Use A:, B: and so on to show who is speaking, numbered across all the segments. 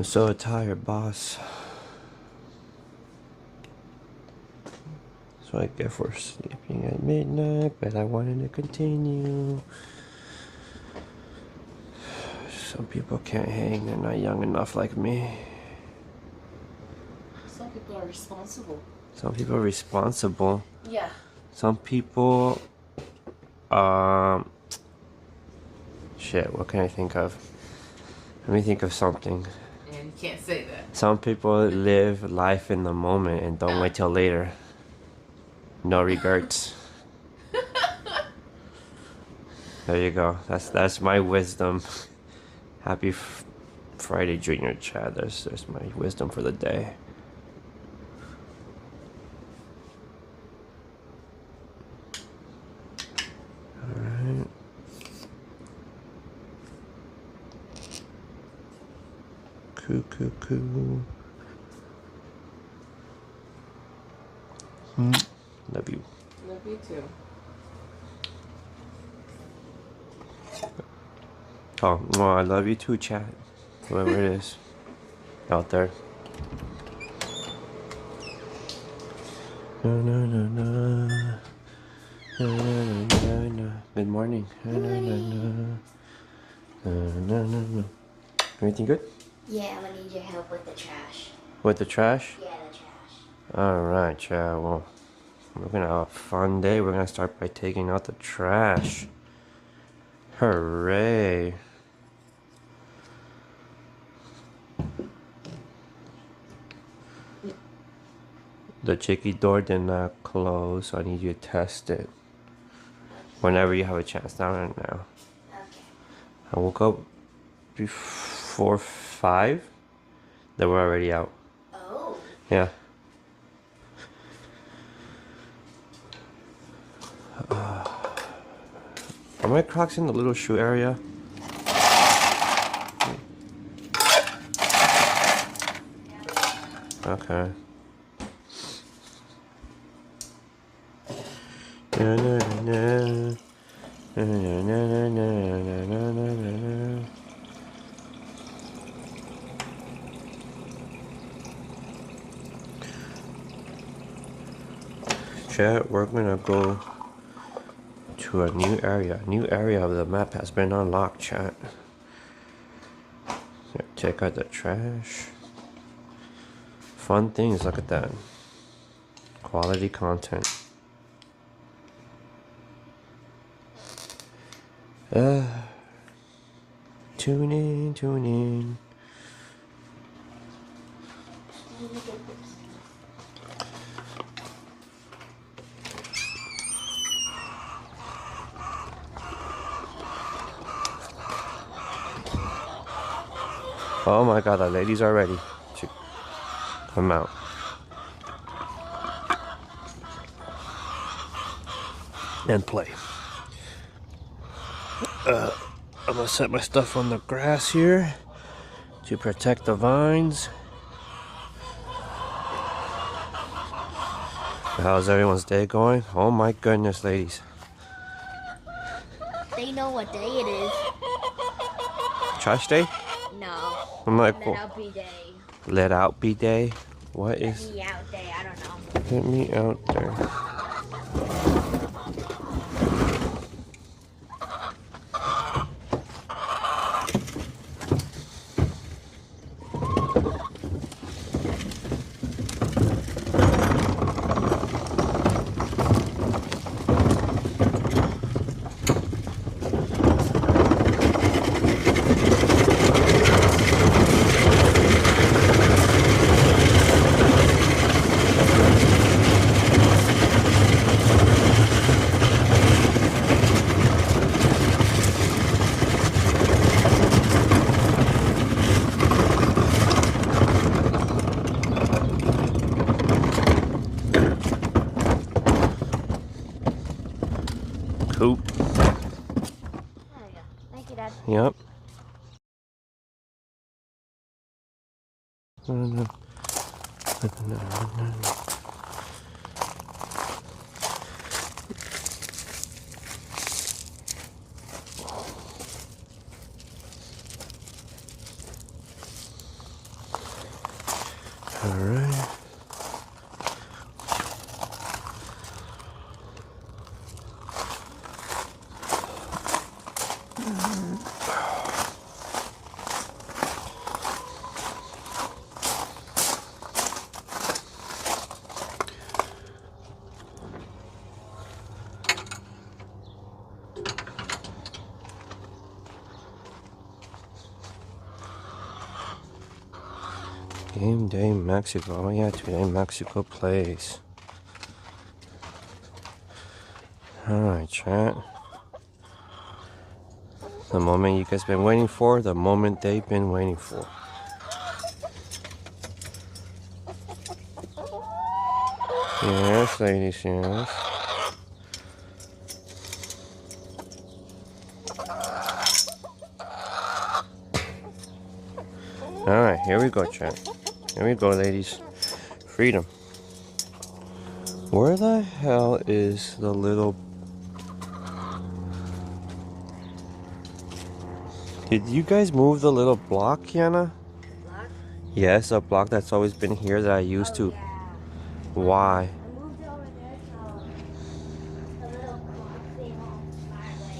A: I'm so tired, boss. So I get for sleeping at midnight, but I wanted to continue. Some people can't hang, they're not young enough like me.
B: Some people are responsible.
A: Some people are responsible.
B: Yeah.
A: Some people, shit, what can I think of? Let me think of something.
B: And you can't say that.
A: Some people live life in the moment and don't wait till later. No regrets. There you go. That's my wisdom. Happy Friday, Junior Chad. There's my wisdom for the day. All right. Cool. Love you.
B: Love you too.
A: Oh, well, I love you too, chat. Whoever it is out there. No. Good morning. No. Everything good?
C: Yeah, I'm gonna need your help with the trash.
A: With the trash?
C: Yeah, the trash.
A: Alright, chat. Well, we're gonna have a fun day. We're gonna start by taking out the trash. Hooray. The chicky door did not close, so I need you to test it. Whenever you have a chance, not right now.
C: Okay.
A: I woke up before 5. They were already out.
C: Oh.
A: Yeah. Are my Crocs in the little shoe area? Okay. Chat, we're gonna go to a new area. New area of the map has been unlocked, chat. Check out the trash. Fun things, look at that. Quality content. Tune in. Oh my god, the ladies are ready to come out. And play. I'm gonna set my stuff on the grass here to protect the vines. How's everyone's day going? Oh my goodness, ladies.
C: They know what day it is.
A: Trash day?
C: No.
A: I'm like,
C: Let out be day.
A: let out be day? What is?
C: Let me out day, I don't know.
A: Let me out there. Cool.
C: There you go. Thank you, Dad.
A: Yep. Alright. Game Day Mexico. Oh yeah, today Mexico plays. Alright, chat. The moment you guys been waiting for, the moment they've been waiting for. Yes, ladies, yes. Alright, here we go, chat. Here we go, ladies. Freedom. Where the hell is the little... Did you guys move the little block, Kiana?
C: Block?
A: Yes, a block that's always been here that I used to.
C: Yeah.
A: Why?
C: I moved it over there so the little block thing won't fly away.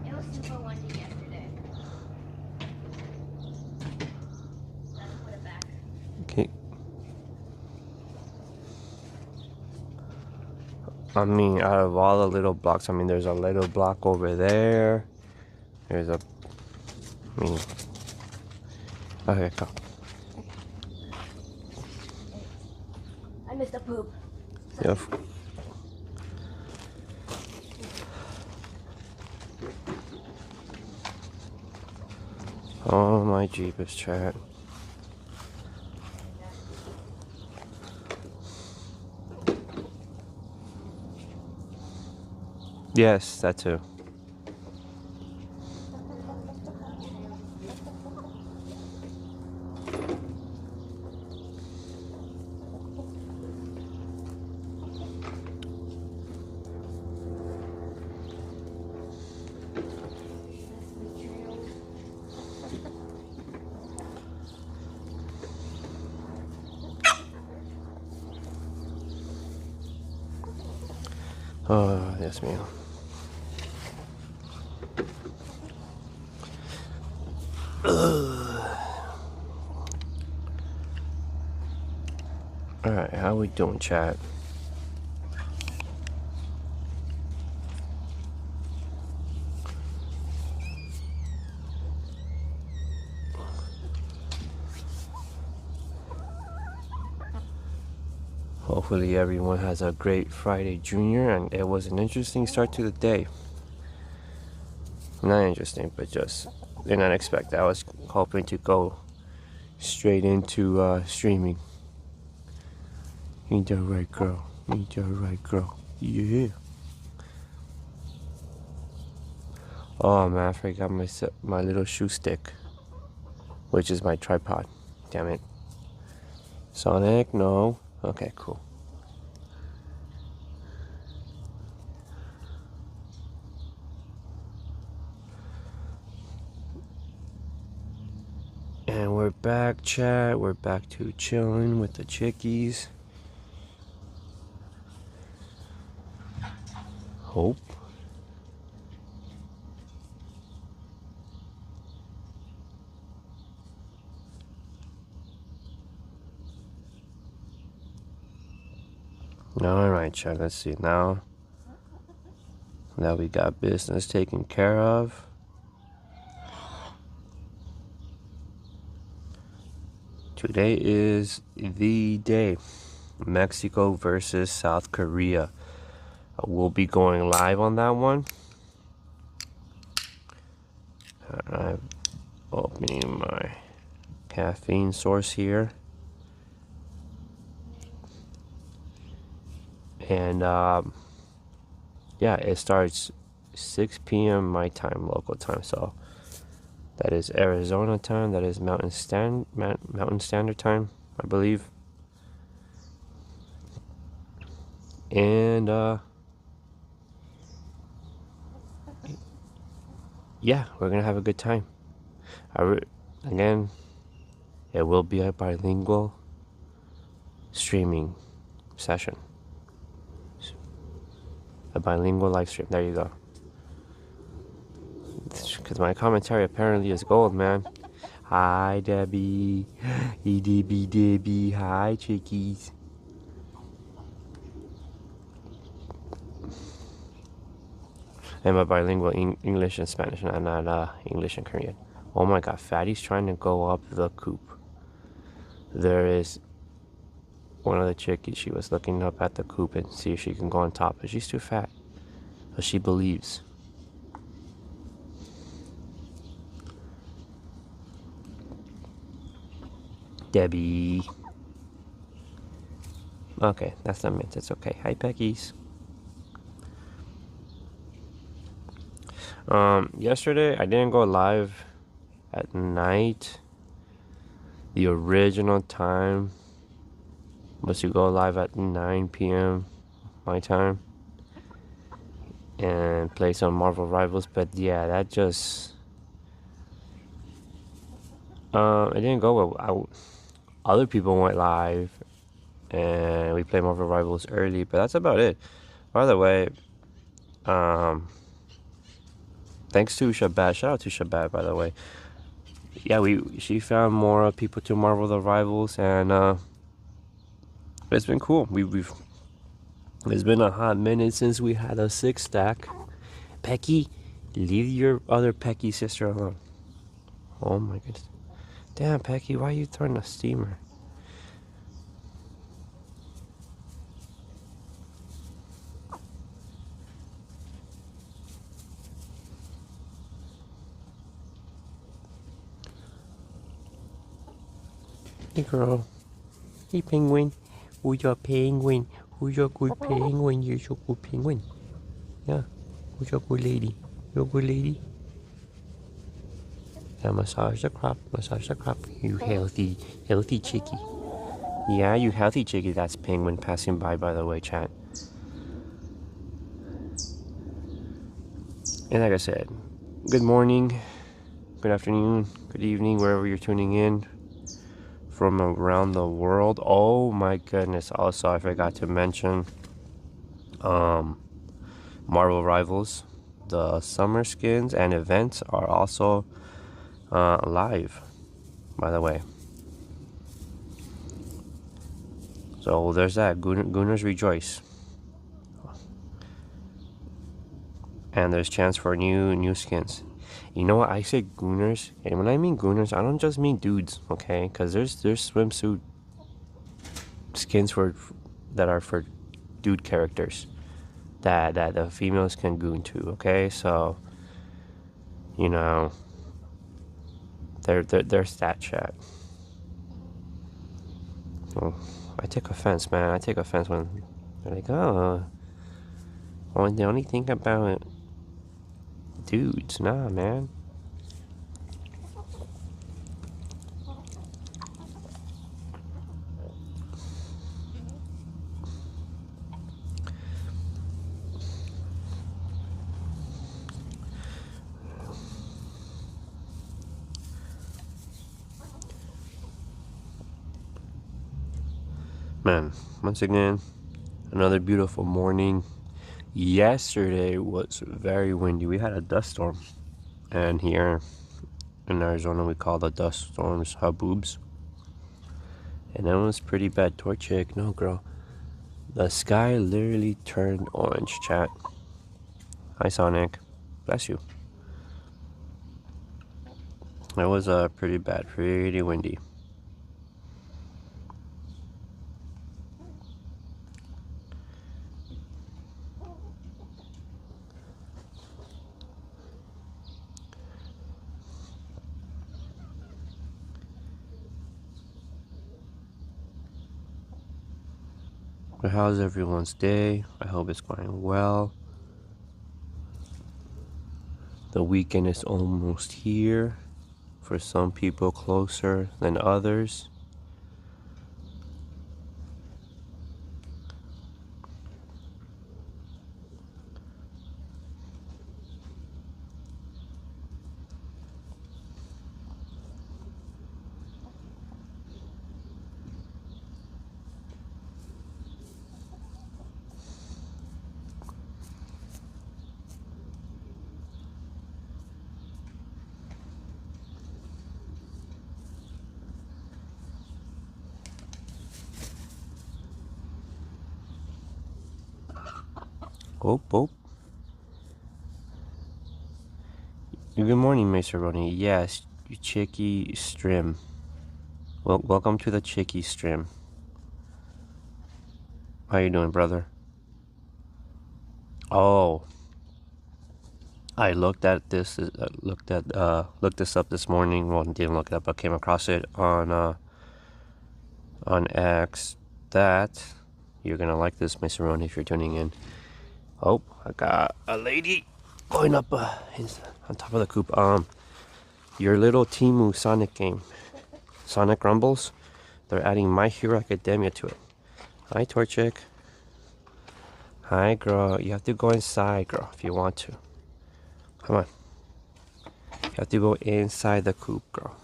C: It was super windy yesterday. Let's put it back.
A: Okay. I mean, out of all the little blocks, I mean, there's a little block over there. There's a... I mean... Okay, go.
C: I missed a poop.
A: Yep. Oh my Jeepers, chat. Yes, that too. Oh, yes, ma'am. Alright, how we doing, chat? Hopefully everyone has a great Friday Junior, and it was an interesting start to the day. Not interesting, but just did not expect. I was hoping to go straight into streaming. Ain't that right, girl? Ain't that right, girl? Yeah. Oh man, I forgot my little shoe stick, which is my tripod. Damn it. Sonic, no. Okay, cool. And we're back, chat. We're back to chilling with the chickies. Hope. Alright, chat. Let's see now that we got business taken care of. Today is the day. Mexico versus South Korea. We'll be going live on that one. I'm opening my caffeine source here. And yeah, it starts 6 p.m. my time, local time. So that is Arizona time. That is Mountain Standard Time, I believe. And yeah, we're gonna have a good time. Again, it will be a bilingual streaming session. A bilingual live stream. There you go. Because my commentary apparently is gold, man. Hi, Debbie. E-D-B, Debbie. Hi, chickies. I'm a bilingual English and Spanish, not English and Korean. Oh my god, Fatty's trying to go up the coop. There is one of the chickies. She was looking up at the coop and see if she can go on top, but she's too fat. But she believes. Debbie. Okay, that's the mint. It's okay. Hi, Peckies. Yesterday I didn't go live at night. The original time was to go live at 9 p.m. my time and play some Marvel Rivals, but yeah, that just it didn't go well. Other people went live and we played Marvel Rivals early, but that's about it. By the way, thanks to Shabbat. Shout out to Shabbat, by the way. Yeah, she found more people to Marvel the Rivals, and it's been cool. It's been a hot minute since we had a 6-stack. Pecky, leave your other Pecky sister alone. Oh my goodness. Damn, Pecky, why are you throwing a steamer? Hey girl. Hey penguin. Who's your penguin? Who's your good penguin? You're your good penguin. Yeah. Who's your good lady? You're a good lady? Yeah, massage the crop. Massage the crop. You healthy chickie. Yeah, you healthy chickie. That's penguin passing by the way, chat. And like I said, good morning, good afternoon, good evening, wherever you're tuning in from around the world. Oh my goodness. Also, I forgot to mention Marvel Rivals. The summer skins and events are also live, by the way. So there's that. Gooners rejoice. And there's chance for new skins. You know what? I say gooners, and when I mean gooners, I don't just mean dudes, okay? Because there's swimsuit skins that are for dude characters that the females can goon to, okay? So, you know, they're stat chat. Well, I take offense, man. I take offense when they're like, oh, they only think about dudes. Nah, man. Man, once again, another beautiful morning. Yesterday was very windy. We had a dust storm. And here in Arizona, we call the dust storms haboobs. And that was pretty bad. Toy chick, no girl. The sky literally turned orange, chat. Hi, Sonic. Bless you. It was pretty bad, pretty windy. But how's everyone's day? I hope it's going well. The weekend is almost here. For some people closer than others. Oh, oh. Good morning, Mr. Ronnie. Yes, Chicky Stream. Well, welcome to the Chicky Stream. How you doing, brother? Oh, I looked at this. Looked this up this morning. Well, didn't look it up. I came across it on X. That you're gonna like this, Mr. Ronnie, if you're tuning in. Oh, I got a lady going up on top of the coop. Your little Timu Sonic game, Sonic Rumbles. They're adding My Hero Academia to it. Hi, Torchic. Hi, girl. You have to go inside, girl, if you want to. Come on. You have to go inside the coop, girl.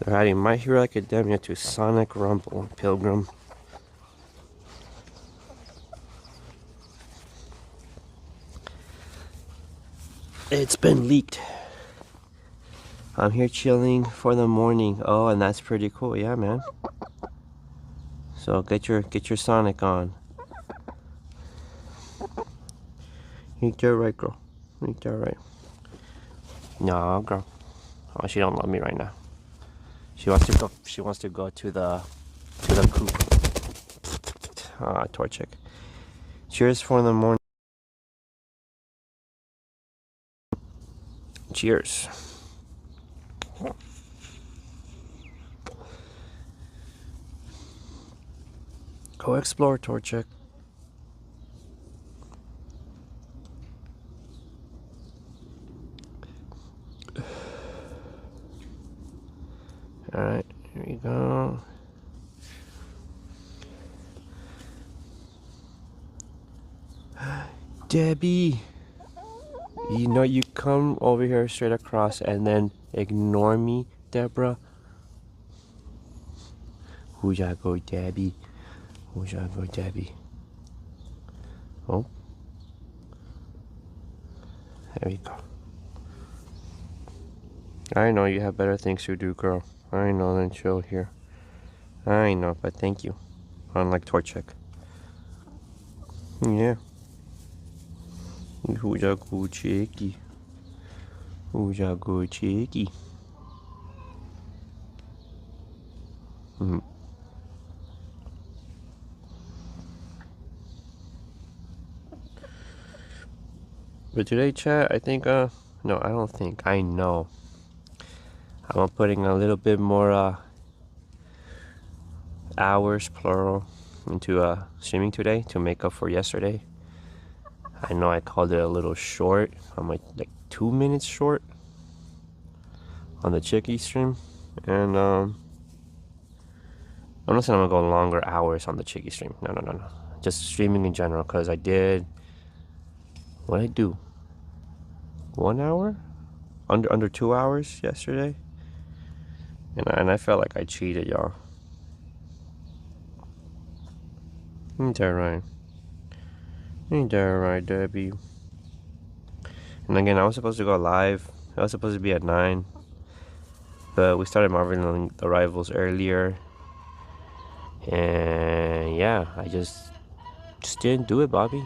A: They're adding My Hero Academia to Sonic Rumble, Pilgrim. It's been leaked. I'm here chilling for the morning. Oh, and that's pretty cool. Yeah, man. So get your Sonic on. You do right, girl. You do right. No, girl. Oh, she don't love me right now. She wants to go. She wants to go to the coop. Ah, Torchic. Cheers for the morning. Cheers. Go explore, Torchic. Alright, here we go. Debbie! You know, you come over here straight across and then ignore me, Deborah. Who's ya go, Debbie? Who's ya go, Debbie? Oh. There we go. I know you have better things to do, girl. I know than chill here. I know, but thank you. Unlike Torchic. Yeah. Who's ya go, Chicky? Who's ya go, Chicky? But today, chat, I think, no, I don't think. I know. I'm putting a little bit more, hours, plural, into, streaming today to make up for yesterday. I know I called it a little short. I'm like 2 minutes short on the Chicky stream. And, I'm not saying I'm gonna go longer hours on the Chicky stream. No. Just streaming in general, because I did, what did I do? 1 hour? Under 2 hours yesterday? And I felt like I cheated, y'all. Ain't that right? Ain't that right, Debbie? And again, I was supposed to go live. I was supposed to be at 9. But we started marveling the rivals earlier. And yeah, I just didn't do it, Bobby.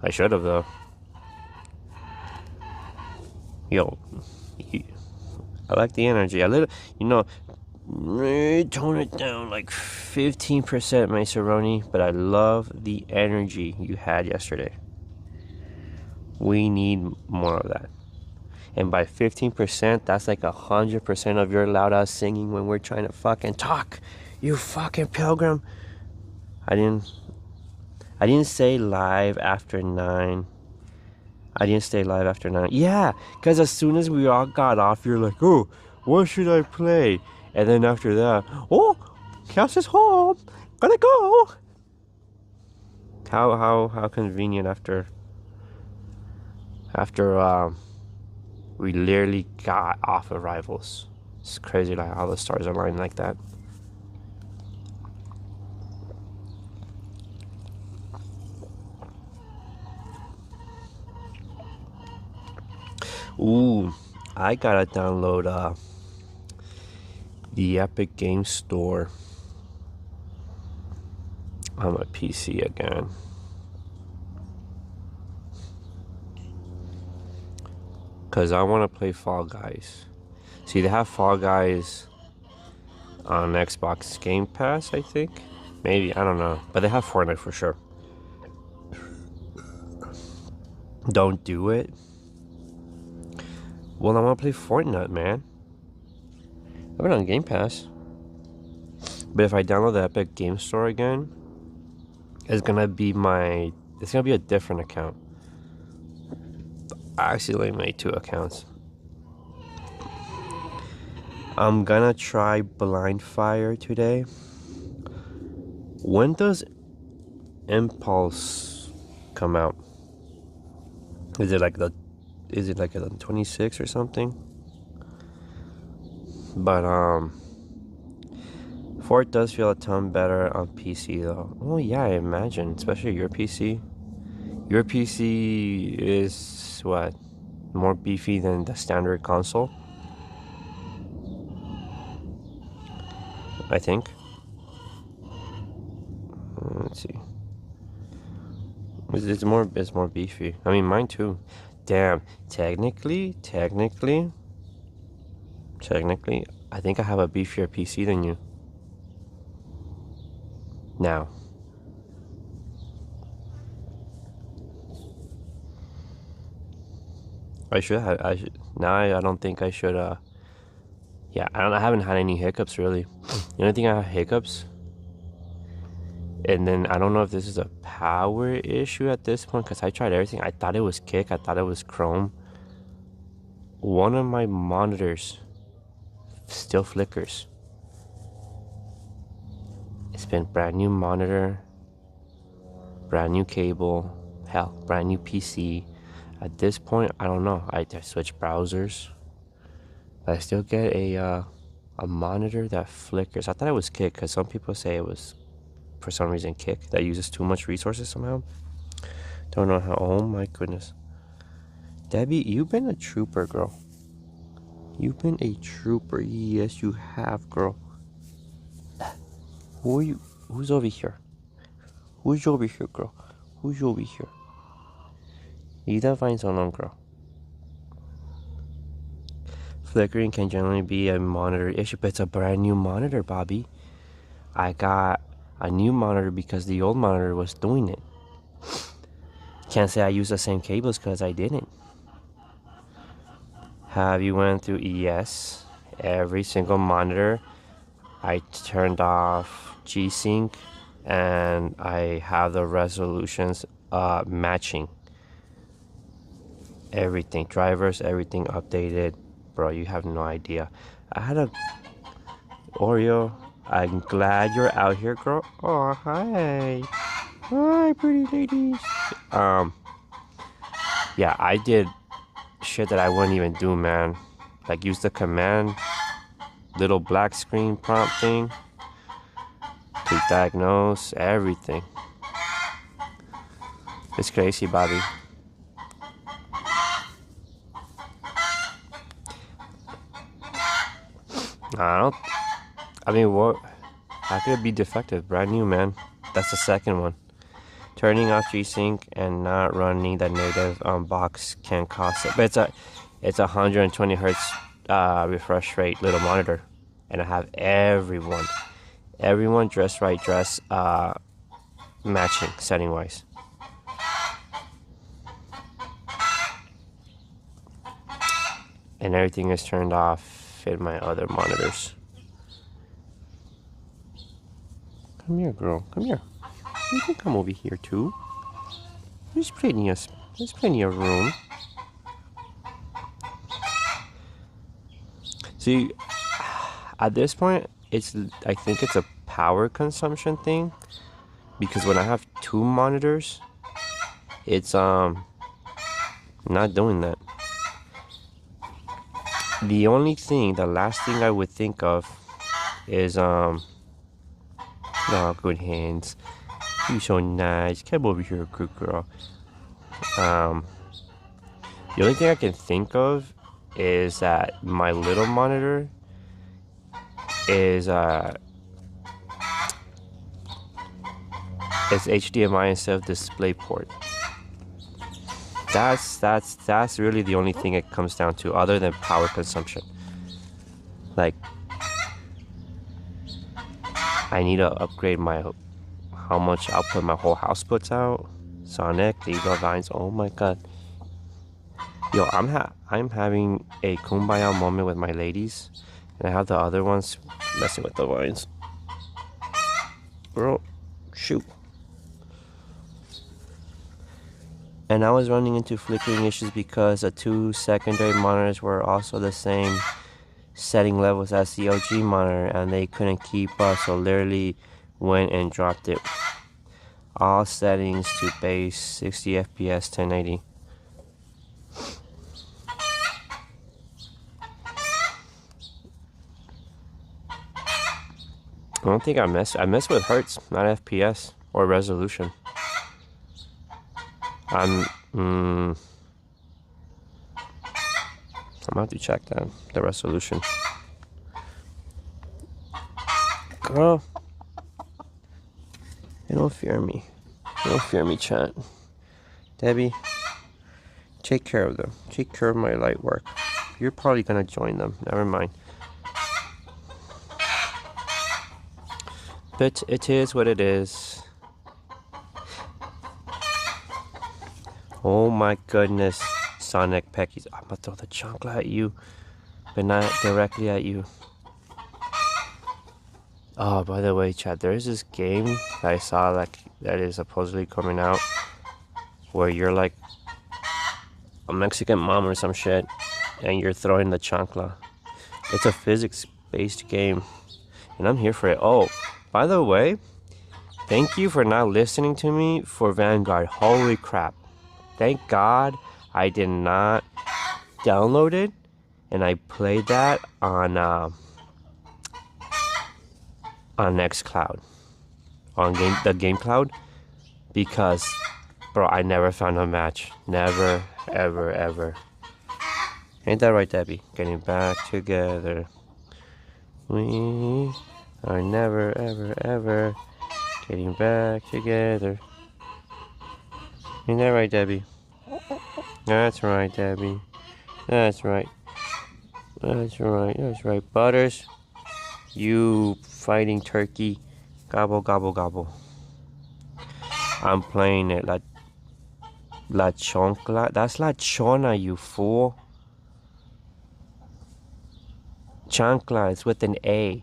A: I should have, though. Yo, I like the energy. A little, tone it down like 15%, Maceroni. But I love the energy you had yesterday. We need more of that. And by 15%, that's like 100% of your loud ass singing when we're trying to fucking talk. You fucking pilgrim. I didn't say live after 9. I didn't stay live after 9. Yeah, because as soon as we all got off, you're like, oh, what should I play? And then after that, oh, Cass is home. Gotta go. How convenient after we literally got off of rivals. It's crazy like how the stars align like that. Ooh, I gotta download the Epic Game Store. on my PC again. Because I want to play Fall Guys. See, they have Fall Guys on Xbox Game Pass, I think. Maybe, I don't know. But they have Fortnite for sure. Don't do it. Well, I want to play Fortnite, man. I've been on Game Pass. But if I download the Epic Game Store again, it's gonna be a different account. I accidentally made 2 accounts. I'm gonna try Blind Fire today. When does Impulse come out? Is it like the 26th or something? But Fort does feel a ton better on PC though. Oh yeah, I imagine, especially your PC. Your PC is what? More beefy than the standard console? I think. Let's see. It's more beefy. I mean, mine too. Damn. Technically, I think I have a beefier PC than you. Now. I should. Now I don't think I should. Yeah, I haven't had any hiccups really. The only thing I have hiccups. And then I don't know if this is a power issue at this point because I tried everything. I thought it was Kick. I thought it was Chrome. One of my monitors still flickers. It's been brand new monitor, brand new cable, hell, brand new PC. At this point, I don't know. I switch browsers. But I still get a monitor that flickers. I thought it was Kick because some people say it was, for some reason, Kick that uses too much resources somehow. Don't know how. Oh my goodness. Debbie, you've been a trooper, girl. You've been a trooper. Yes, you have, girl. Who are you? Who's over here? Who's over here, girl? Who's over here? You don't find so long, girl. Flickering can generally be a monitor issue, but it's a brand new monitor, Bobby. I got a new monitor because the old monitor was doing it. Can't say I use the same cables because I didn't. Have you went through? Yes, every single monitor. I turned off G-Sync and I have the resolutions matching. Everything, drivers, everything updated. Bro, you have no idea. I had a Oreo. I'm glad you're out here, girl. Oh, hi. Hi, pretty ladies. Yeah, I did shit that I wouldn't even do, man. Like use the command little black screen prompt thing to diagnose everything. It's crazy, Bobby. I mean, what? How could it be defective? Brand new, man. That's the second one. Turning off G-Sync and not running the native box can cost it. But it's a 120 hertz refresh rate little monitor, and I have everyone dress matching setting wise. And everything is turned off in my other monitors. Come here, girl. Come here. You can come over here too. There's plenty of room. See, at this point, I think it's a power consumption thing, because when I have 2 monitors, it's not doing that. The last thing I would think of is oh, good hands. You're so nice. Come over here, good girl. The only thing I can think of is that my little monitor is It's HDMI instead of DisplayPort. That's really the only thing it comes down to, other than power consumption. Like, I need to upgrade how much output my whole house puts out. Sonic, these are vines. Oh my god. Yo, I'm having a kumbaya moment with my ladies, and I have the other ones messing with the vines. Bro, shoot. And I was running into flickering issues because the two secondary monitors were also the same setting levels as the OG monitor, and they couldn't keep up, so literally went and dropped it. All settings to base 60 FPS 1080. I don't think I mess with hertz, not FPS or resolution. I'm gonna have to check that, the resolution. Girl, you don't fear me. You don't fear me, chat. Debbie, take care of them. Take care of my light work. You're probably gonna join them. Never mind. But it is what it is. Oh my goodness, Sonic Peckies. I'm gonna throw the chocolate at you, but not directly at you. Oh, by the way, chat, there is this game that I saw that is supposedly coming out where you're like a Mexican mom or some shit and you're throwing the chancla. It's a physics-based game and I'm here for it. Oh, by the way, thank you for not listening to me for Vanguard. Holy crap. Thank God I did not download it and I played that on Nextcloud, on the Game Cloud, because, bro, I never found a match. Never, ever, ever. Ain't that right, Debbie? Getting back together. We are never, ever, ever getting back together. Ain't that right, Debbie? That's right, Debbie. That's right. That's right. That's right. Butters, you fighting turkey. Gobble, gobble, gobble. I'm playing it. La Choncla. That's La Chona, you fool. Chancla. It's with an A.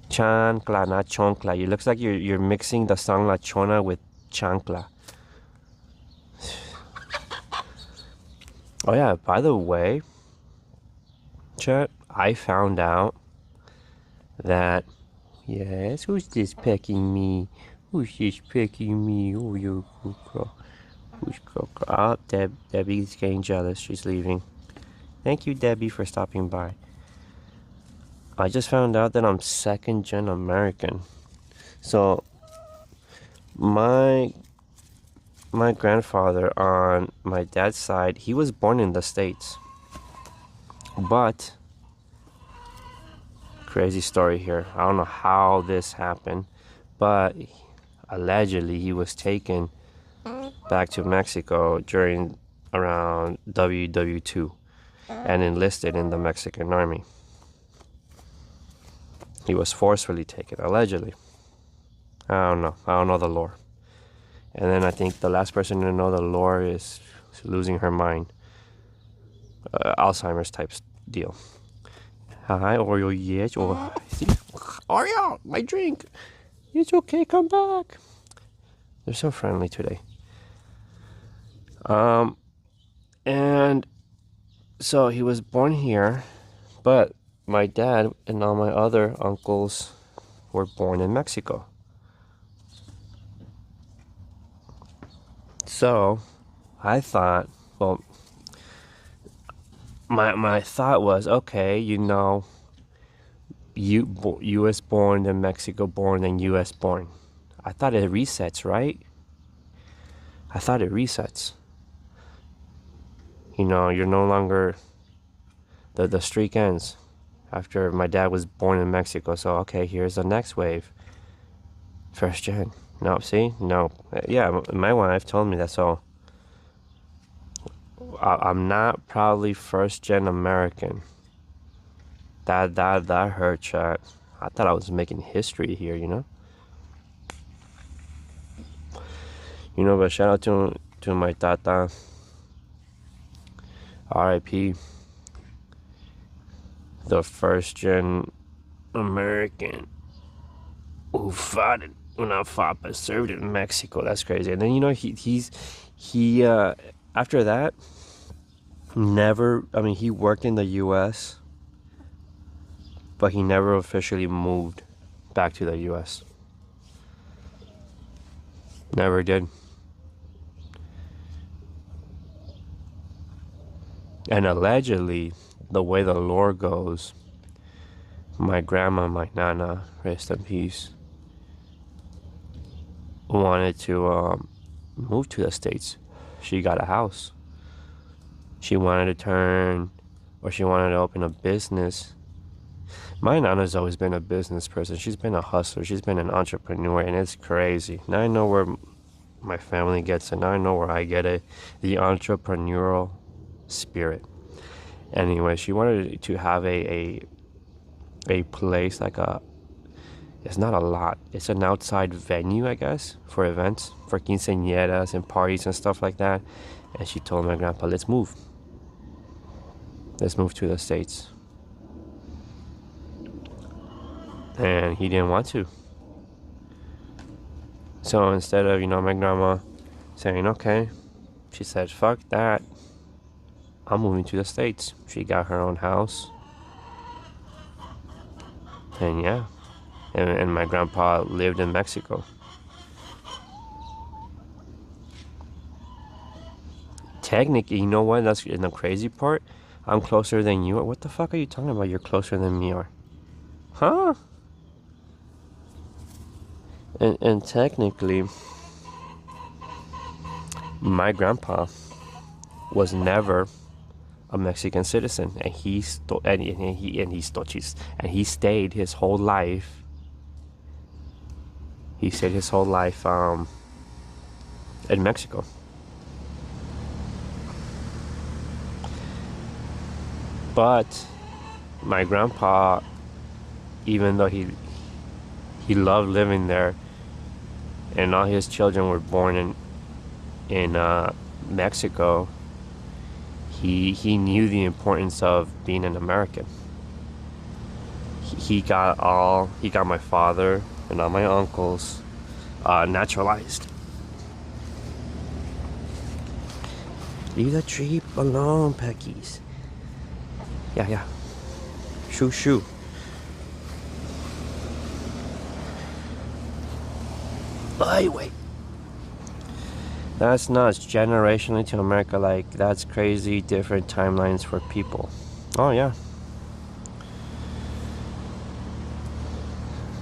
A: Chancla, not Choncla. It looks like you're mixing the song La Chona with Chancla. Oh yeah, by the way, chat, I found out that, yes, who's this pecking me? Who's this pecking me? Oh, you girl. Who's girl? Oh, Debbie's getting jealous. She's leaving. Thank you, Debbie, for stopping by. I just found out that I'm second-gen American. So, my grandfather on my dad's side, he was born in the States. But, crazy story here. I don't know how this happened, but allegedly he was taken back to Mexico during around WW2 and enlisted in the Mexican army. He was forcefully taken, allegedly. I don't know the lore. And then I think the last person to know the lore is losing her mind. Alzheimer's type deal. Hi, Oreo. Yes. Oh, see? Oreo, my drink. It's okay. Come back. They're so friendly today. And so he was born here, but my dad and all my other uncles were born in Mexico. So I thought, well, my thought was, okay, U.S. born, then Mexico born, then U.S. born. I thought it resets, right? I thought it resets. You're no longer, the streak ends after my dad was born in Mexico. So, okay, here's the next wave. First gen. No, see? No. Yeah, my wife told me that, so I'm not probably first gen American. That hurt, chat. I thought I was making history here, you know? You know, but shout out to my tata. R.I.P. The first gen American who fought it when I fought but served in Mexico. That's crazy. And then, you know, he after that never, I mean, he worked in the US, but he never officially moved back to the US. Never did. And allegedly, the way the lore goes, my grandma, my nana, rest in peace, wanted to move to the States. She got a house. She wanted she wanted to open a business. My nana's always been a business person. She's been a hustler. She's been an entrepreneur, and it's crazy. Now I know where my family gets it. Now I know where I get it. The entrepreneurial spirit. Anyway, she wanted to have a place like it's not a lot. It's an outside venue, I guess, for events, for quinceañeras and parties and stuff like that. And she told my grandpa, let's move. Let's move to the States. And he didn't want to. So instead of, my grandma saying, okay, she said, fuck that. I'm moving to the States. She got her own house. And yeah. And my grandpa lived in Mexico. Technically, you know what? That's in the crazy part. I'm closer than you are. What the fuck are you talking about? You're closer than me are. Huh? And technically, my grandpa was never a Mexican citizen, and he stayed his whole life. He stayed his whole life in Mexico. But my grandpa, even though he loved living there, and all his children were born in Mexico, he knew the importance of being an American. He got my father and all my uncles naturalized. Leave the tree alone, Peckies. Yeah. Shoo. Wait. That's nuts. Generationally to America, like, that's crazy. Different timelines for people. Oh, yeah.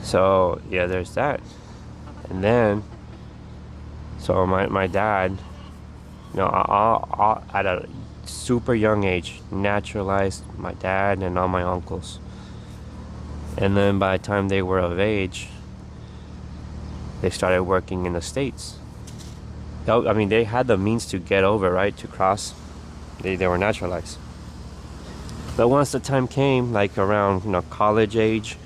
A: So, yeah, there's that. And then, so my dad, at a super young age, naturalized my dad and all my uncles. And then by the time they were of age, they started working in the States. I mean, they had the means to get over, right? To cross. They were naturalized. But once the time came, like around, college age,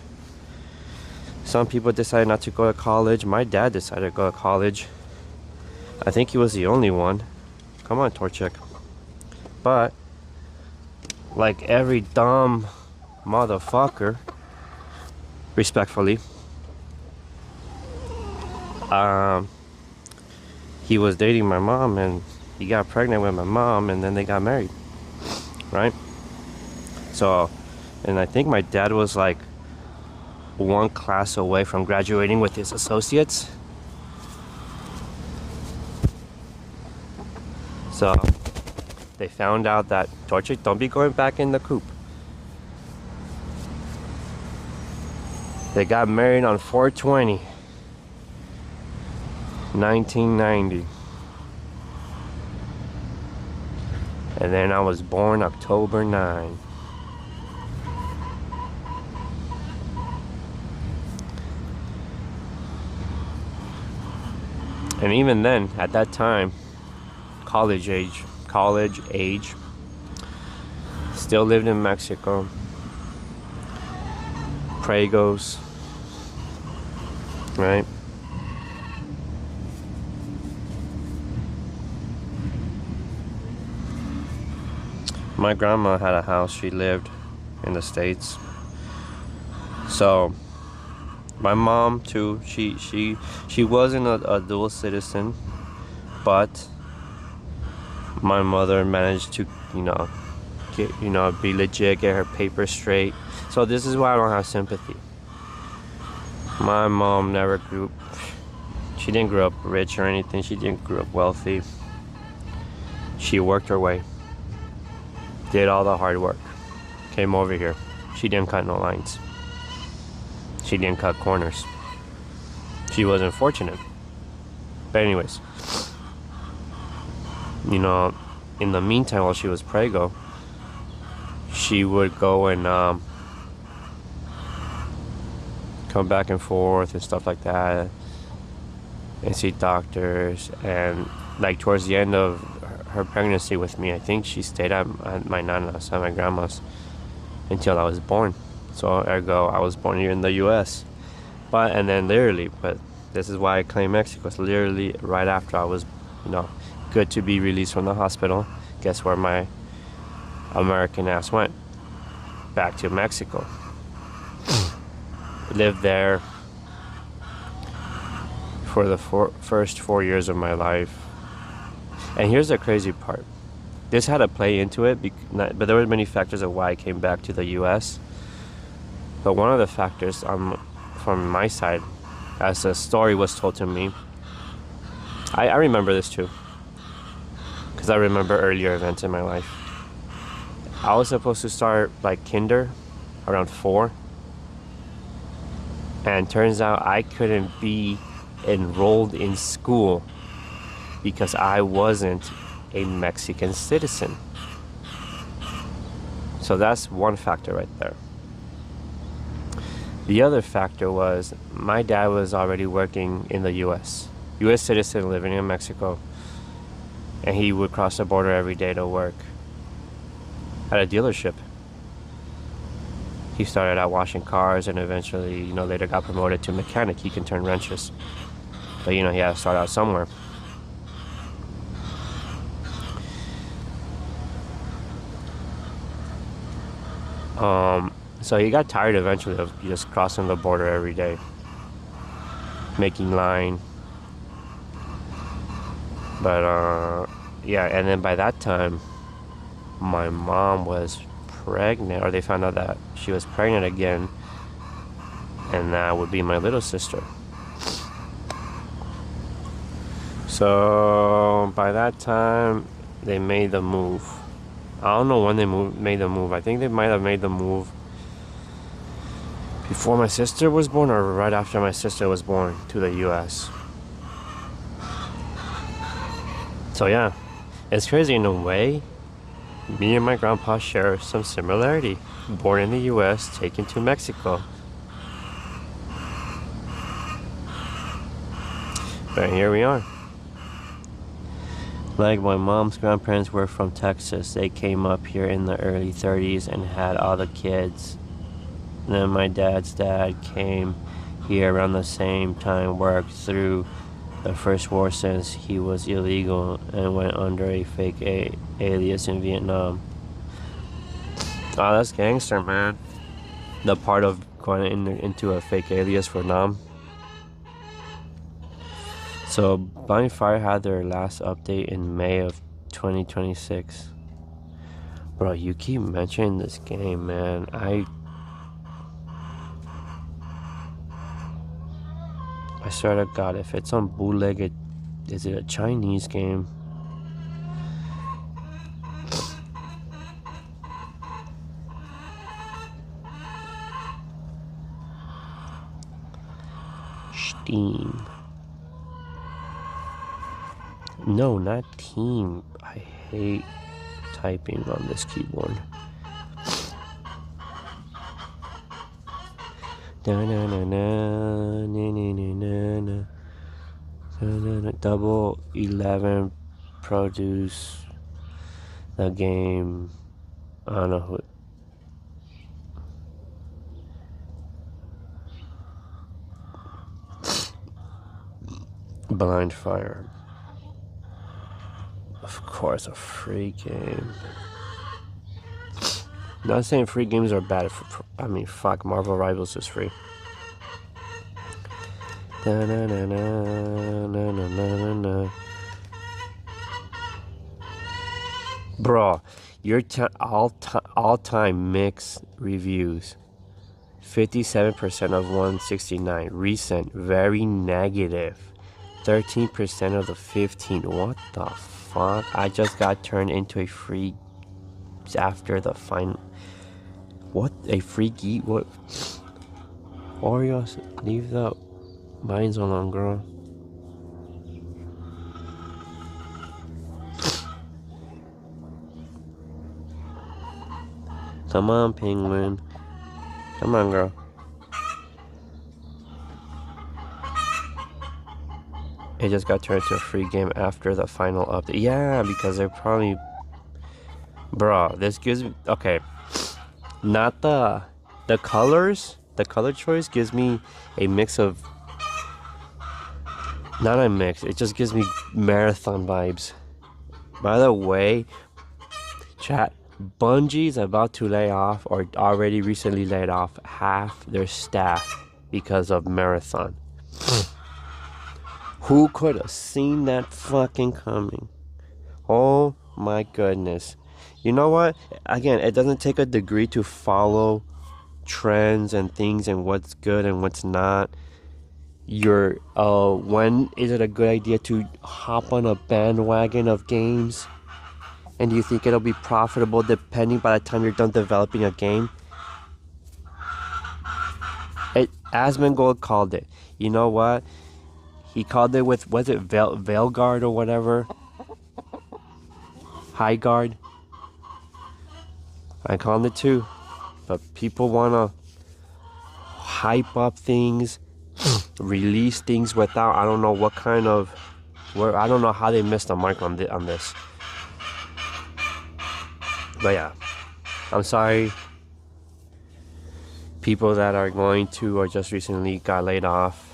A: some people decided not to go to college. My dad decided to go to college. I think he was the only one. Come on, Torchik. But, like every dumb motherfucker, respectfully, he was dating my mom, and he got pregnant with my mom, and then they got married, right? So, and I think my dad was like one class away from graduating with his associates. So they found out that, Torchic, don't be going back in the coop. They got married on 4/20, 1990. And then I was born October 9. And even then, at that time, college age, still lived in Mexico. Pregos, right? My grandma had a house. She lived in the States. So my mom too, she wasn't a dual citizen, but my mother managed to, get, be legit, get her papers straight. So this is why I don't have sympathy. My mom never she didn't grow up rich or anything. She didn't grow up wealthy. She worked her way, did all the hard work, came over here. She didn't cut no lines. She didn't cut corners. She wasn't fortunate. But anyways, in the meantime, while she was prego, she would go and come back and forth and stuff like that, and see doctors. And like towards the end of her pregnancy with me, I think she stayed at my nana's, at my grandma's, until I was born. So ergo, I was born here in the U.S. And then literally, but this is why I claim Mexico. It's literally right after I was, good to be released from the hospital. Guess where my American ass went? Back to Mexico. Lived there for the first 4 years of my life. And here's the crazy part. This had to play into it, but there were many factors of why I came back to the U.S. But one of the factors from my side, as the story was told to me, I remember this too, because I remember earlier events in my life. I was supposed to start like kinder around 4, and turns out I couldn't be enrolled in school because I wasn't a Mexican citizen. So that's one factor right there. The other factor was my dad was already working in the U.S. citizen living in Mexico, and he would cross the border every day to work at a dealership. He started out washing cars and eventually, later got promoted to mechanic. He can turn wrenches. But, he had to start out somewhere. So he got tired eventually of just crossing the border every day, making line. But, yeah, and then by that time, my mom was pregnant, or they found out that she was pregnant again, and that would be my little sister. So by that time, they made the move. I don't know when they made the move. I think they might have made the move before my sister was born or right after my sister was born to the U.S. So yeah, it's crazy in a way. Me and my grandpa share some similarity. Born in the U.S., taken to Mexico. But here we are. Like my mom's grandparents were from Texas. They came up here in the early 30s and had all the kids. And then my dad's dad came here around the same time, worked through the first war since he was illegal and went under a fake alias in Vietnam. Oh, that's gangster, man. The part of going into a fake alias for Nam. So, Bonfire had their last update in May of 2026. Bro, you keep mentioning this game, man. I swear to God, if it's on bootleg, is it a Chinese game? Steam. No, not team. I hate typing on this keyboard. And then a double 11 produce the game. I don't know who. Blind Fire. Of course, a free game. Not saying free games are bad. I mean, fuck, Marvel Rivals is free. Bro, your all-time mix reviews. 57% of 169. Recent, very negative. 13% of the 15. What the fuck? I just got turned into a free after the final. What? A free geek? What? Oreos, leave the mines alone, girl. Come on, penguin. Come on, girl. It just got turned into a free game after the final update. Yeah, because they're probably... Bro, this gives me... Okay. Not the colors. The color choice gives me a mix of... Not a mix. It just gives me marathon vibes. By the way, chat, Bungie's about to lay off, or already recently laid off, half their staff because of marathon. Who could have seen that fucking coming? Oh my goodness. You know what? Again, it doesn't take a degree to follow trends and things and what's good and what's not. When is it a good idea to hop on a bandwagon of games? And do you think it'll be profitable depending by the time you're done developing a game? Asmongold called it. You know what? He called it with, was it Veilguard or whatever? High Guard? I called it too. But people want to hype up things, release things without, I don't know what kind of, I don't know how they missed the mark on this. But yeah, I'm sorry. People that are going to or just recently got laid off.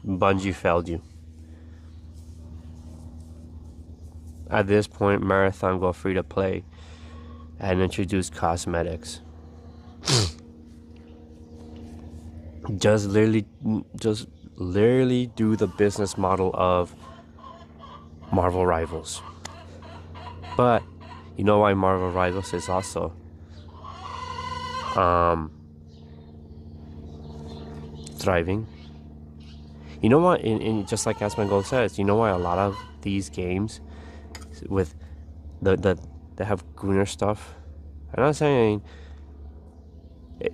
A: Bungie failed you. At this point, Marathon go free to play and introduce cosmetics. just literally do the business model of Marvel Rivals. But you know why Marvel Rivals is also thriving? You know what? In just like Asmongold says, you know why a lot of these games with that have Gunner stuff. I'm not saying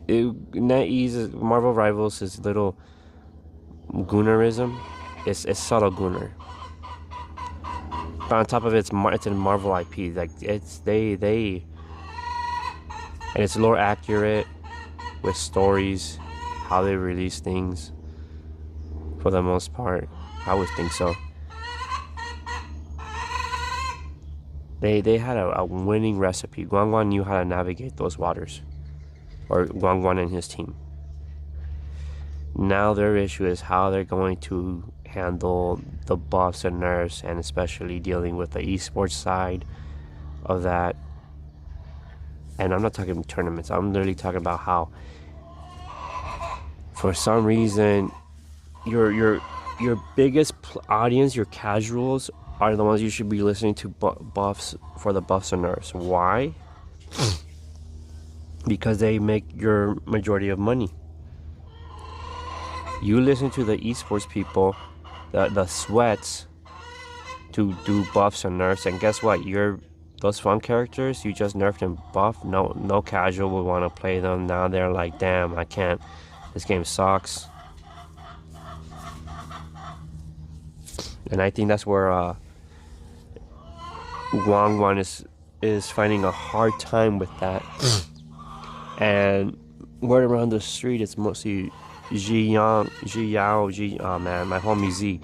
A: NetEase, Marvel Rivals is little Gunnerism. It's subtle Gunner. But on top of it, it's a Marvel IP. Like it's and it's lore accurate with stories, how they release things. For the most part, I would think so. They had a winning recipe. Guangguan knew how to navigate those waters, or Guangguan and his team. Now their issue is how they're going to handle the buffs and nerfs, and especially dealing with the esports side of that. And I'm not talking tournaments. I'm literally talking about how, for some reason, your biggest audience, your casuals, are the ones you should be listening to buffs for the buffs and nerfs. Why? Because they make your majority of money. You listen to the esports people, the sweats, to do buffs and nerfs, and guess what? Those fun characters you just nerfed and buffed. No casual would want to play them. Now they're like, damn, I can't. This game sucks. And I think that's where Guangguan is finding a hard time with that. And word around the street, it's mostly oh man, my homie Z.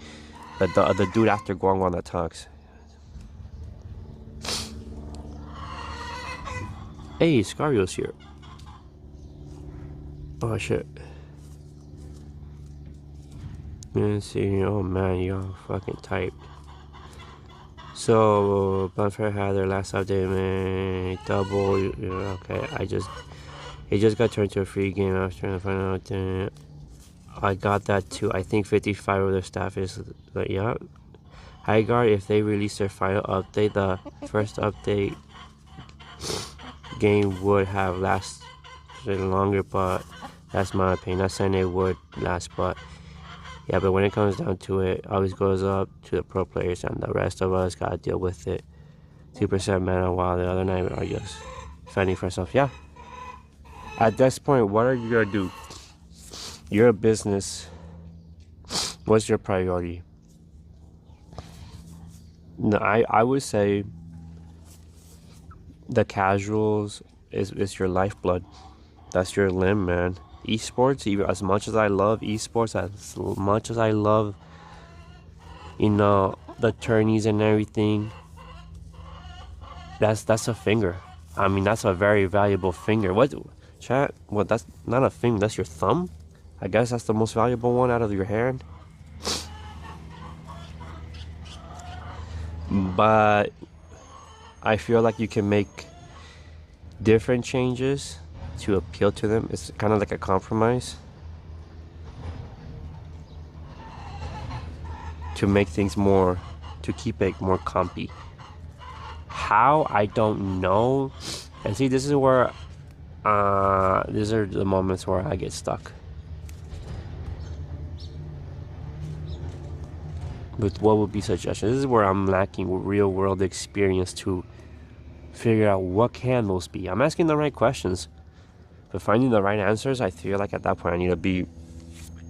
A: The dude after Guangguan that talks. Hey, Scario's here. Oh shit. Let's see. Oh man, you fucking type. So Bunfair had their last update, man. Double. Okay, it just got turned to a free game after the final update. I got that too. I think 55 of their staff is, but yeah. Highguard, if they release their final update, the first update game would have lasted longer, but that's my opinion. Not saying it would last, but yeah, but when it comes down to it, always goes up to the pro players, and the rest of us gotta deal with it. 2% mana, while the other 9 are just fending for herself. Yeah. At this point, what are you gonna do? You're a business. What's your priority? No, I would say the casuals is your lifeblood. That's your limb, man. Esports, even as much as I love esports, as much as I love, the tourneys and everything, that's a finger. I mean, that's a very valuable finger. What, chat? What? That's not a finger. That's your thumb. I guess that's the most valuable one out of your hand. But I feel like you can make different changes to appeal to them. It's kind of like a compromise to make things more, to keep it more compy. How? I don't know. And see, this is where these are the moments where I get stuck with what would be suggestions. This is where I'm lacking real world experience to figure out what can those be. I'm asking the right questions, but finding the right answers, I feel like at that point I need to be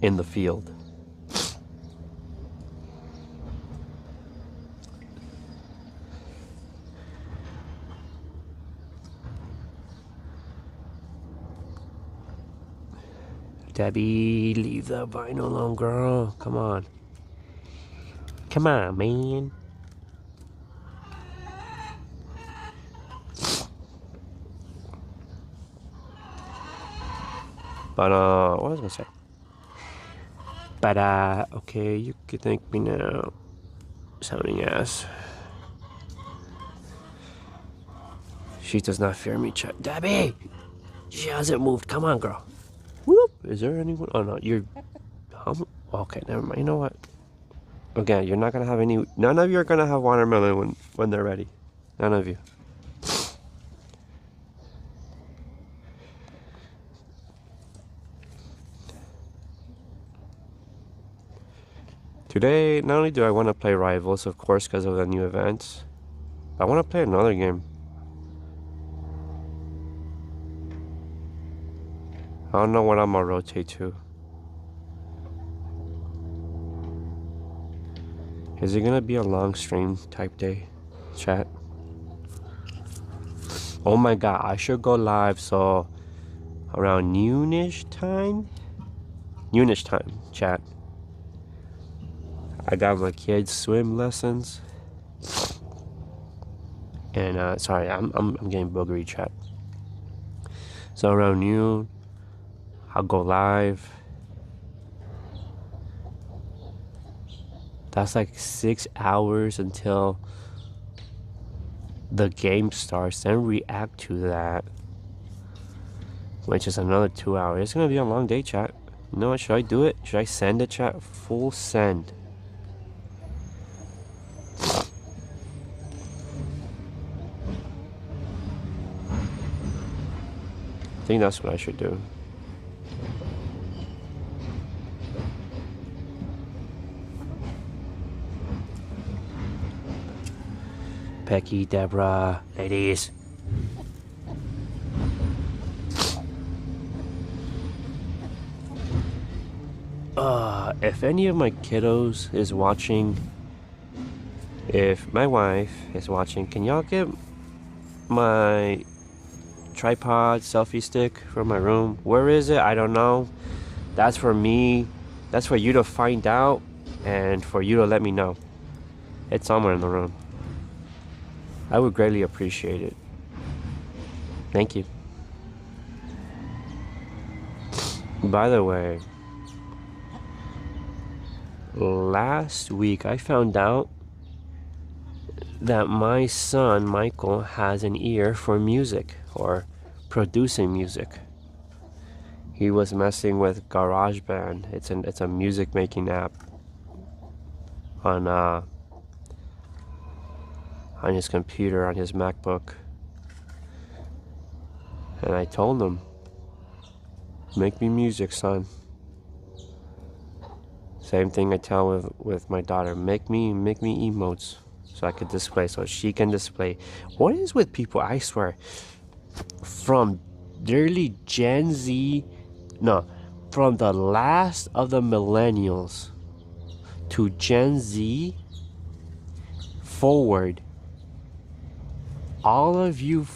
A: in the field. Debbie, leave the vinyl alone, girl. Come on. Come on, man. But, what was I gonna say? But, okay, you can thank me now. Sounding ass. She does not fear me, chat. Debbie! She hasn't moved. Come on, girl. Whoop! Is there anyone? Oh, no, you're... Okay, never mind. You know what? Again, you're not gonna have any... None of you are gonna have watermelon when they're ready. None of you. Today, not only do I want to play Rivals, of course, because of the new events, but I want to play another game. I don't know what I'm gonna rotate to. Is it gonna be a long stream type day, chat? Oh my god, I should go live, so around noonish time? Noonish time, chat. I got my kids' swim lessons. And sorry, I'm getting boogery, chat. So around noon, I'll go live. That's like 6 hours until the game starts, then react to that, which is another 2 hours. It's gonna be a long day, chat. You know what? Should I do it? Should I send it, chat? Full send. I think that's what I should do. Becky, Deborah, ladies. If any of my kiddos is watching, if my wife is watching, can y'all get my tripod selfie stick from my room? Where is it? I don't know. That's for me. That's for you to find out. and for you to let me know. It's somewhere in the room. I would greatly appreciate it. Thank you. By the way, last week I found out that my son Michael has an ear for music or producing music. He was messing with GarageBand. It's a music making app on his computer, on his MacBook. And I told him, make me music, son. Same thing I tell with my daughter, make me emotes so I could display, so she can display. What is with people, I swear, from early Gen Z, no, from the last of the millennials to Gen Z forward, all of you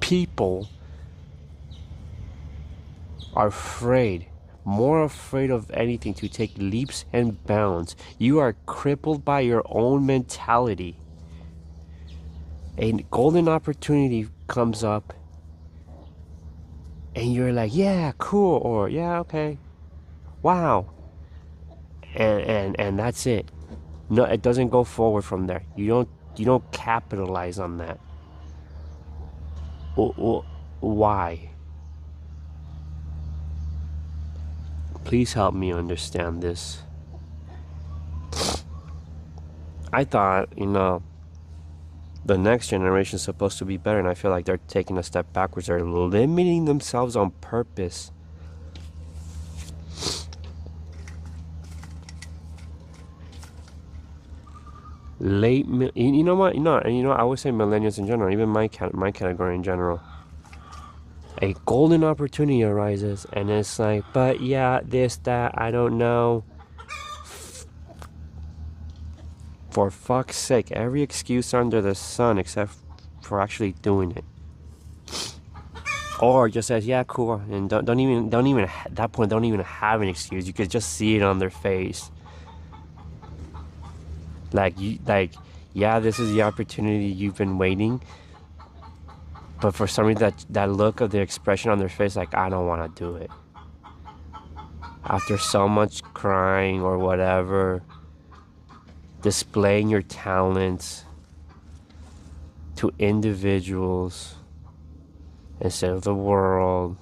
A: people are afraid, more afraid of anything, to take leaps and bounds. You are crippled by your own mentality. A golden opportunity comes up and you're like, yeah, cool, or yeah, okay, wow, and that's it. No, it doesn't go forward from there. You don't capitalize on that. Why? Please help me understand this. I thought, the next generation is supposed to be better, and I feel like they're taking a step backwards. They're limiting themselves on purpose. You know what? I would say millennials in general, even my category in general. A golden opportunity arises, and it's like, but yeah, this, that, I don't know. For fuck's sake, every excuse under the sun except for actually doing it. Or just says, yeah, cool, and don't even at that point, don't even have an excuse. You could just see it on their face. Yeah, this is the opportunity you've been waiting. But for some reason, that look of the expression on their face, like, I don't want to do it. After so much crying or whatever, displaying your talents to individuals instead of the world.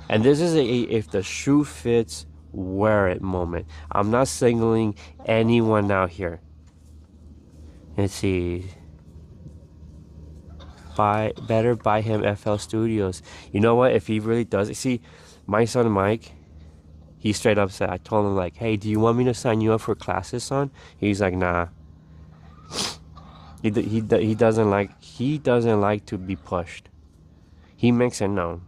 A: And this is a if the shoe fits, wear it moment. I'm not singling anyone out here. Let's see. Better buy him FL Studios. You know what? If he really does, see, my son Mike, he straight up said, I told him, like, hey, do you want me to sign you up for classes, son? He's like, nah. He doesn't like to be pushed. He makes it known.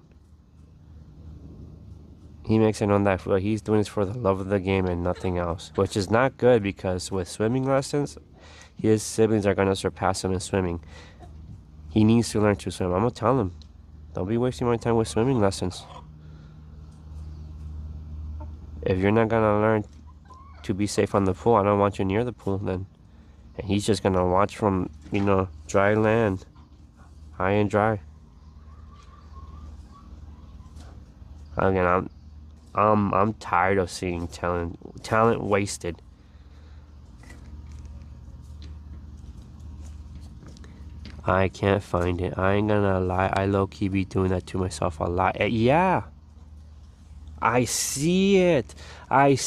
A: He makes it known that he's doing this for the love of the game and nothing else, which is not good, because with swimming lessons, his siblings are gonna surpass him in swimming. He needs to learn to swim. I'm gonna tell him, don't be wasting my time with swimming lessons. If you're not gonna learn to be safe on the pool, I don't want you near the pool then. And he's just gonna watch from, dry land, high and dry. Again, I'm tired of seeing talent wasted. I can't find it. I ain't gonna lie. I low-key be doing that to myself a lot. Yeah. I see it. And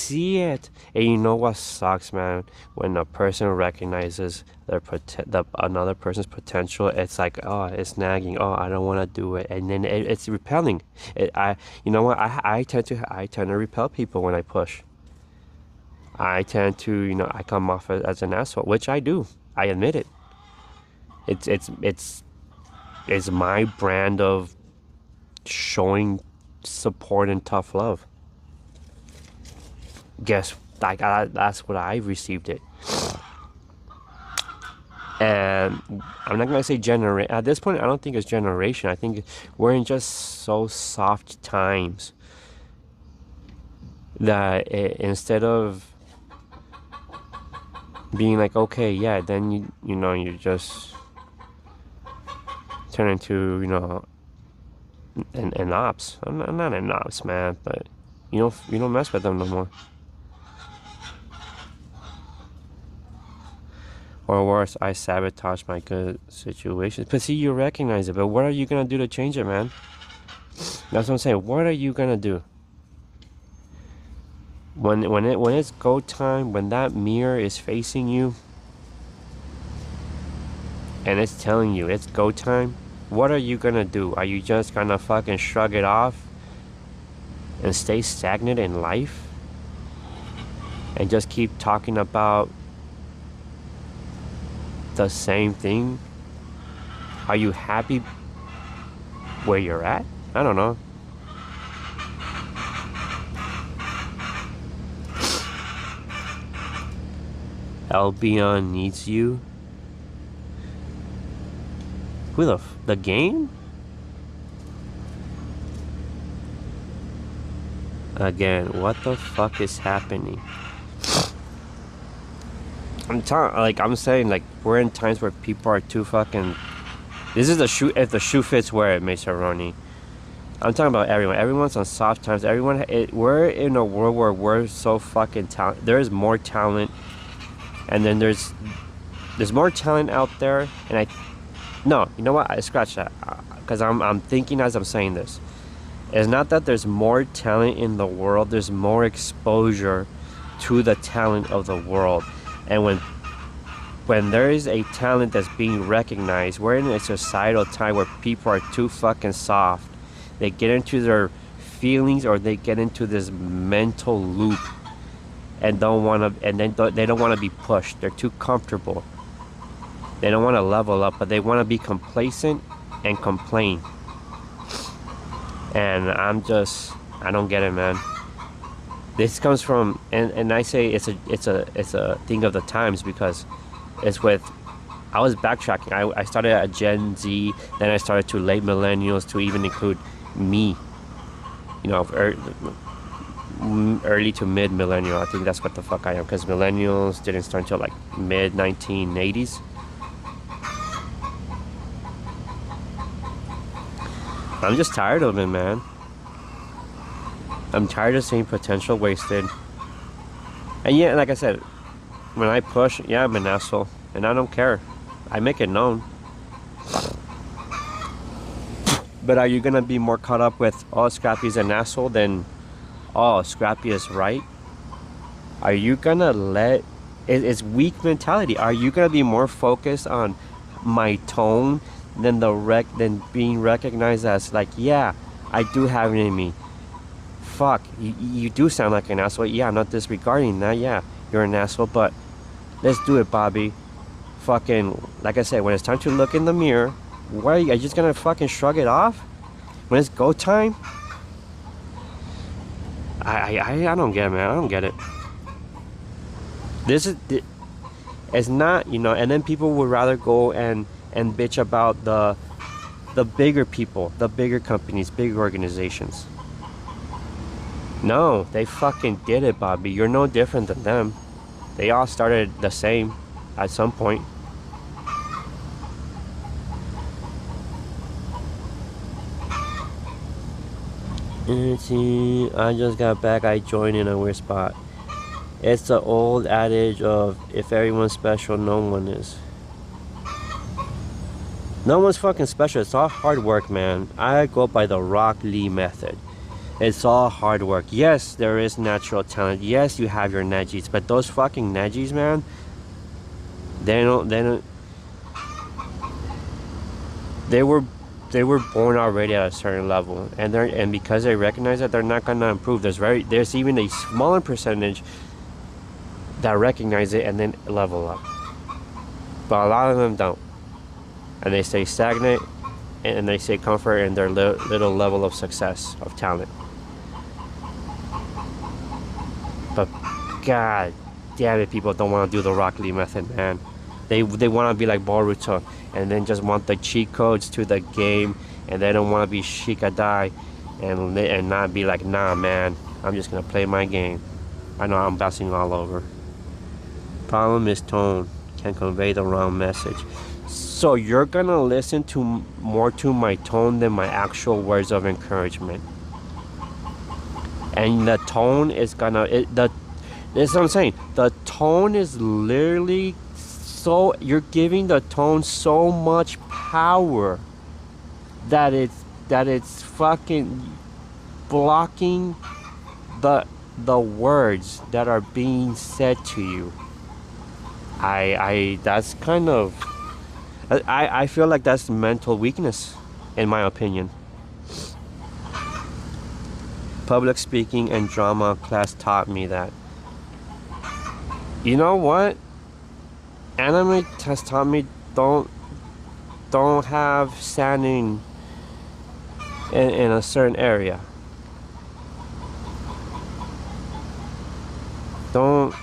A: you know what sucks, man? When a person recognizes another person's potential, it's like, oh, it's nagging. Oh, I don't want to do it, and then it's repelling. You know what? I tend to repel people when I push. I tend to, I come off as an asshole, which I do. I admit it. It's my brand of showing support and tough love. Guess that's what I received it. And I'm not gonna say at this point, I don't think it's generation. I think we're in just so soft times. that instead of being like, okay, yeah, then you know, you just turn into, you know, an ops. I'm not an ops, man, but you don't mess with them no more. Or worse, I sabotage my good situations. But see, you recognize it. But what are you gonna do to change it, man? That's what I'm saying. What are you gonna do when it's go time? When that mirror is facing you and it's telling you it's go time. What are you gonna do? Are you just gonna fucking shrug it off and stay stagnant in life and just keep talking about the same thing? Are you happy where you're at? I don't know. Albion needs you. Who the game? Again, what the fuck is happening? I'm saying, like, we're in times where people are too fucking. This is the shoe. If the shoe fits, wear it, Maceroni. I'm talking about everyone. Everyone's on soft times. We're in a world where we're so fucking talented. There's more talent, and then there's more talent out there. And no, you know what? I scratch that, because I'm thinking as I'm saying this. It's not that there's more talent in the world. There's more exposure to the talent of the world. And when there is a talent that's being recognized, we're in a societal time where people are too fucking soft. They get into their feelings, or they get into this mental loop and they don't want to be pushed. They're too comfortable. They don't want to level up, but they want to be complacent and complain. And I don't get it, man. This comes from, and I say it's a thing of the times, because it's with, I was backtracking. I started at Gen Z, then I started to late millennials, to even include me. You know, early to mid millennial. I think that's what the fuck I am, because millennials didn't start until like mid 1980s. I'm just tired of it, man. I'm tired of seeing potential wasted. And yeah, like I said, when I push, yeah, I'm an asshole. And I don't care. I make it known. But are you gonna be more caught up with, oh, Scrappy's an asshole, than, oh, Scrappy is right? Are you gonna let... It's weak mentality. Are you gonna be more focused on my tone than than being recognized as, like, yeah, I do have it in me. Fuck, you do sound like an asshole. Yeah, I'm not disregarding that. Yeah, you're an asshole, but let's do it, Bobby. Fucking, like I said, when it's time to look in the mirror, what are you just gonna fucking shrug it off? When it's go time? I don't get it, man. I don't get it. It's not, you know, and then people would rather go and bitch about the bigger people, the bigger companies, big organizations. No, they fucking did it, Bobby. You're no different than them. They all started the same at some point. See, I just got back. I joined in a weird spot. It's the old adage of, if everyone's special, no one is. No one's fucking special. It's all hard work, man. I go by the Rock Lee method. It's all hard work. Yes, there is natural talent. Yes, you have your Najis, but those fucking Najis, man, they were born already at a certain level, and because they recognize that, they're not gonna improve. There's even a smaller percentage that recognize it and then level up, but a lot of them don't, and they stay stagnant, and they stay comfort in their little level of success, of talent. But god damn it, people don't want to do the Rock Lee method, man. They want to be like Boruto, and then just want the cheat codes to the game, and they don't want to be Shikadai, and not be like, nah, man, I'm just gonna play my game. I know I'm bouncing all over. Problem is tone can convey the wrong message. So you're gonna listen to more to my tone than my actual words of encouragement. And the tone is gonna this is what I'm saying. The tone is literally so you're giving the tone so much power that it's fucking blocking the words that are being said to you. I that's kind of I feel like that's mental weakness, in my opinion. Public speaking and drama class taught me that. You know what? Anime has taught me don't have standing in a certain area. Don't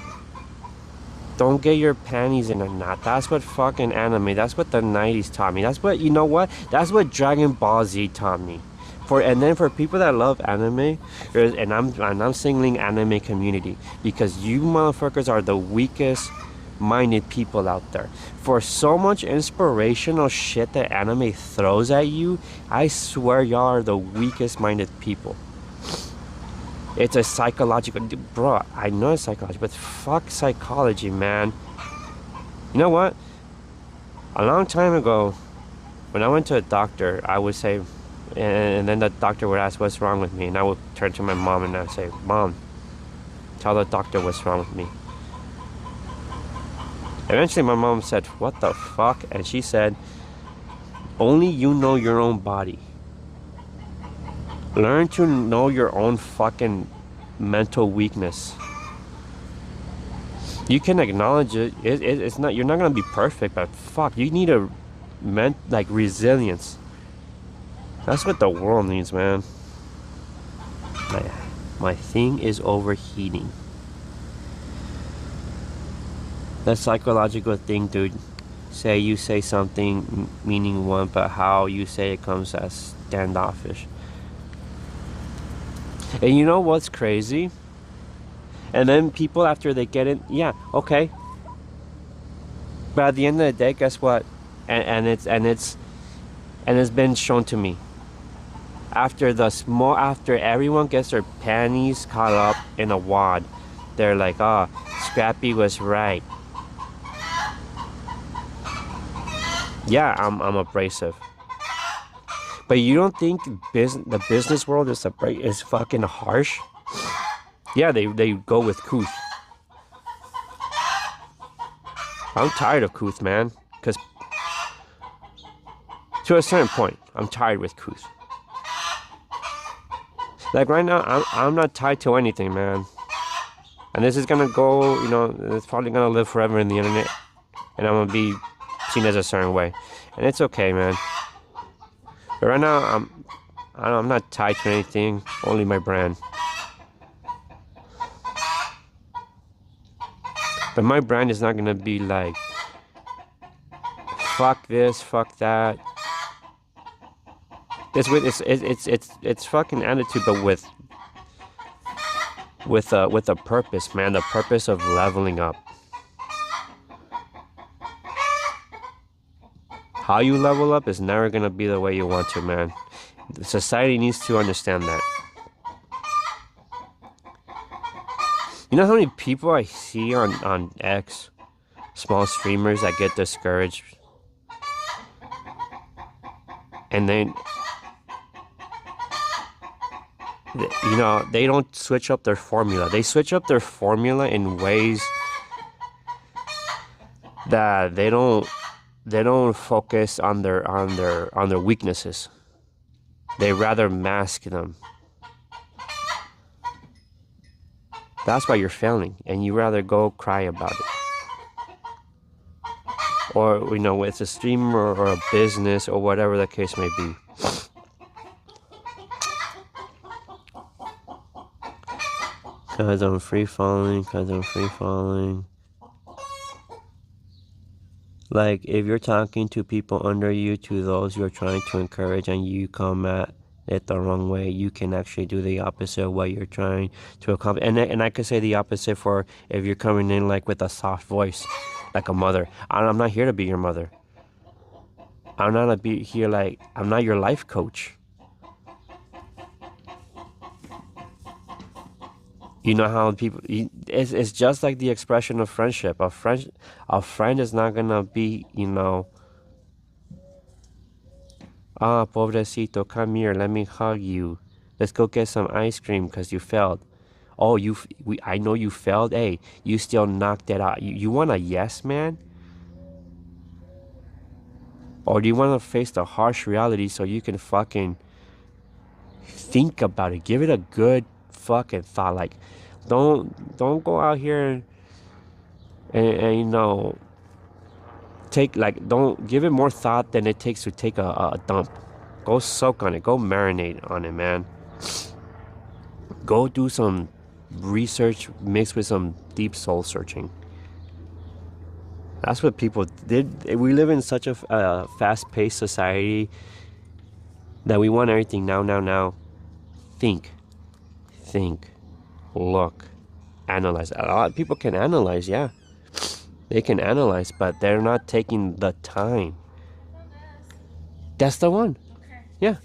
A: get your panties in a knot. That's what fucking anime. That's what the 90s taught me. That's what, you know what? That's what Dragon Ball Z taught me. And then for people that love anime, and I'm singling anime community because you motherfuckers are the weakest minded people out there. For so much inspirational shit that anime throws at you, I swear y'all are the weakest minded people. It's a psychological, bro, I know it's psychological, but fuck psychology, man. You know what? A long time ago, when I went to a doctor, I would say, and then the doctor would ask what's wrong with me, and I would turn to my mom and I'd say, Mom, tell the doctor what's wrong with me. Eventually my mom said, what the fuck? And she said, only you know your own body. Learn to know your own fucking mental weakness. You can acknowledge it. It's not, you're not gonna be perfect, but fuck, you need a resilience. That's what the world needs, man. My thing is overheating. That psychological thing, dude. You say something meaning one, but how you say it comes as standoffish. And you know what's crazy? And then people after they get it, yeah, okay. But at the end of the day, guess what? And it's been shown to me. After everyone gets their panties caught up in a wad, they're like, oh, Scrappy was right. Yeah, I'm abrasive. But you don't think the business world is fucking harsh? Yeah, they go with couth. I'm tired of couth, man. Because to a certain point, I'm tired with couth. Like right now, I'm not tied to anything, man. And this is gonna go, it's probably gonna live forever in the internet. And I'm gonna be seen as a certain way. And it's okay, man. But right now, I'm not tied to anything, only my brand. But my brand is not gonna be like, fuck this, fuck that. It's fucking attitude, but with a purpose, man. The purpose of leveling up. How you level up is never gonna be the way you want to, man. Society needs to understand that. You know how many people I see on X, small streamers that get discouraged, and then they don't switch up their formula. They switch up their formula in ways that they don't focus on their weaknesses. They rather mask them. That's why you're failing, and you rather go cry about it. Or it's a streamer or a business or whatever the case may be. Cause I'm free falling. Like, if you're talking to people under you, to those you're trying to encourage, and you come at it the wrong way, you can actually do the opposite of what you're trying to accomplish. And I could say the opposite for if you're coming in like with a soft voice, like a mother. I'm not here to be your mother. I'm not here like I'm not your life coach. You know how people, it's just like the expression of friendship. A friend is not gonna be, pobrecito, come here, let me hug you. Let's go get some ice cream because you failed. Oh, I know you failed. Hey, you still knocked it out. You want a yes, man? Or do you want to face the harsh reality so you can fucking think about it? Give it a good fucking thought. Like, don't go out here and don't give it more thought than it takes to take a dump. Go soak on it. Go marinate on it, man. Go do some research mixed with some deep soul searching. That's what people did. We live in such a fast-paced society that we want everything now. Think, look, analyze. A lot of people can analyze, yeah. They can analyze, but they're not taking the time. That's the one.
D: Okay.
A: Yeah.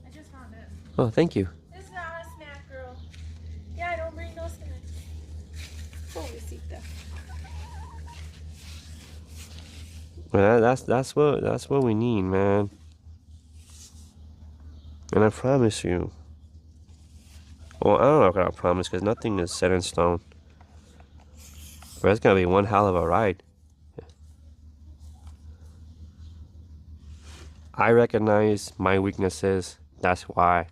D: I just found it.
A: Oh, thank you.
D: It's not a snack, girl. Yeah, I don't bring no snacks. Pobrecita.
A: Well, that's what we need, man. And I promise you. Well, I don't know if I promise because nothing is set in stone. But it's gonna be one hell of a ride. I recognize my weaknesses. That's why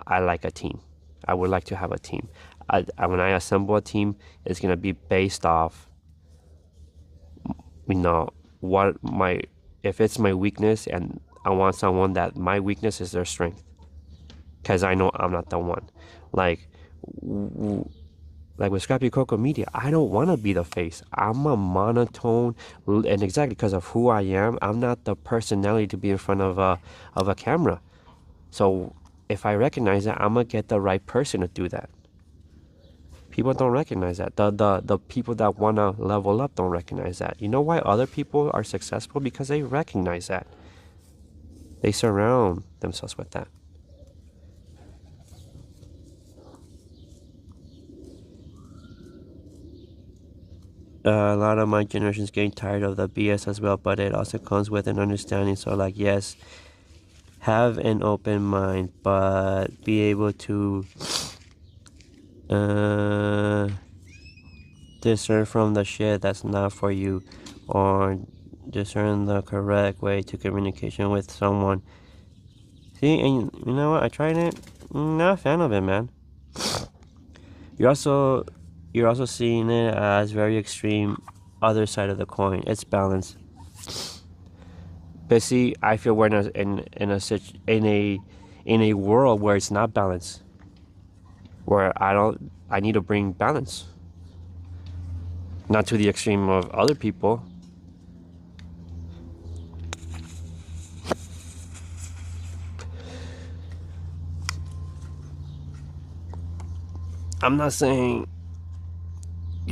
A: I like a team. I would like to have a team. When I assemble a team, it's gonna be based off, if it's my weakness, and I want someone that my weakness is their strength, because I know I'm not the one. Like with Scrappy Coco Media, I don't want to be the face. I'm a monotone, and exactly because of who I am, I'm not the personality to be in front of a camera. So if I recognize that, I'm gonna get the right person to do that. People don't recognize that. The people that wanna level up don't recognize that. You know why other people are successful? Because they recognize that. They surround themselves with that. A lot of my generation's getting tired of the BS as well, but it also comes with an understanding. So, like, yes, have an open mind, but be able to discern from the shit that's not for you, or discern the correct way to communication with someone. See, and you know what? I tried it. Not a fan of it, man. You're also seeing it as very extreme other side of the coin. It's balance. But see, I feel we're in a world where it's not balanced. Where I need to bring balance. Not to the extreme of other people. I'm not saying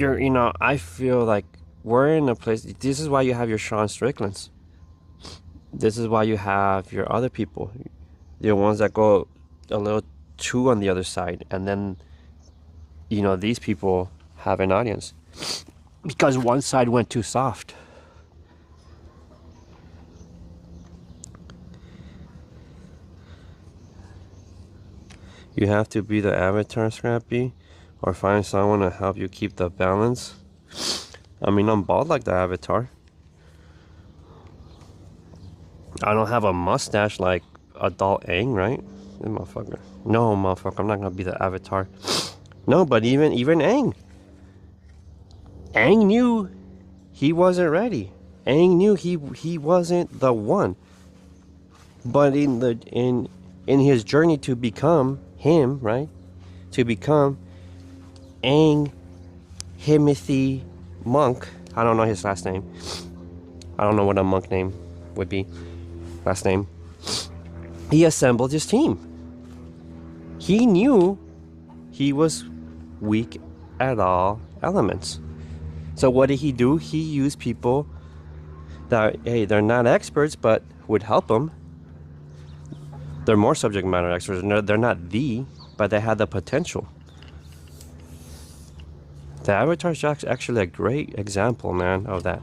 A: I feel like we're in a place. This is why you have your Sean Stricklands. This is why you have your other people. The ones that go a little too on the other side. And then, these people have an audience. Because one side went too soft. You have to be the avatar, Scrappy, or find someone to help you keep the balance. I mean, I'm bald like the avatar. I don't have a mustache like adult Aang, right? Motherfucker. No, motherfucker, I'm not gonna be the avatar. No, but even Aang. Aang knew he wasn't ready. Aang knew he wasn't the one. But in his journey to become him, right? To become Aang Himothy Monk. I don't know his last name. I don't know what a monk name would be. Last name. He assembled his team. He knew he was weak at all elements. So what did he do? He used people that, hey, they're not experts, but would help him. They're more subject matter experts. They're not but they had the potential. The Avatar Jack's actually a great example, man, of that.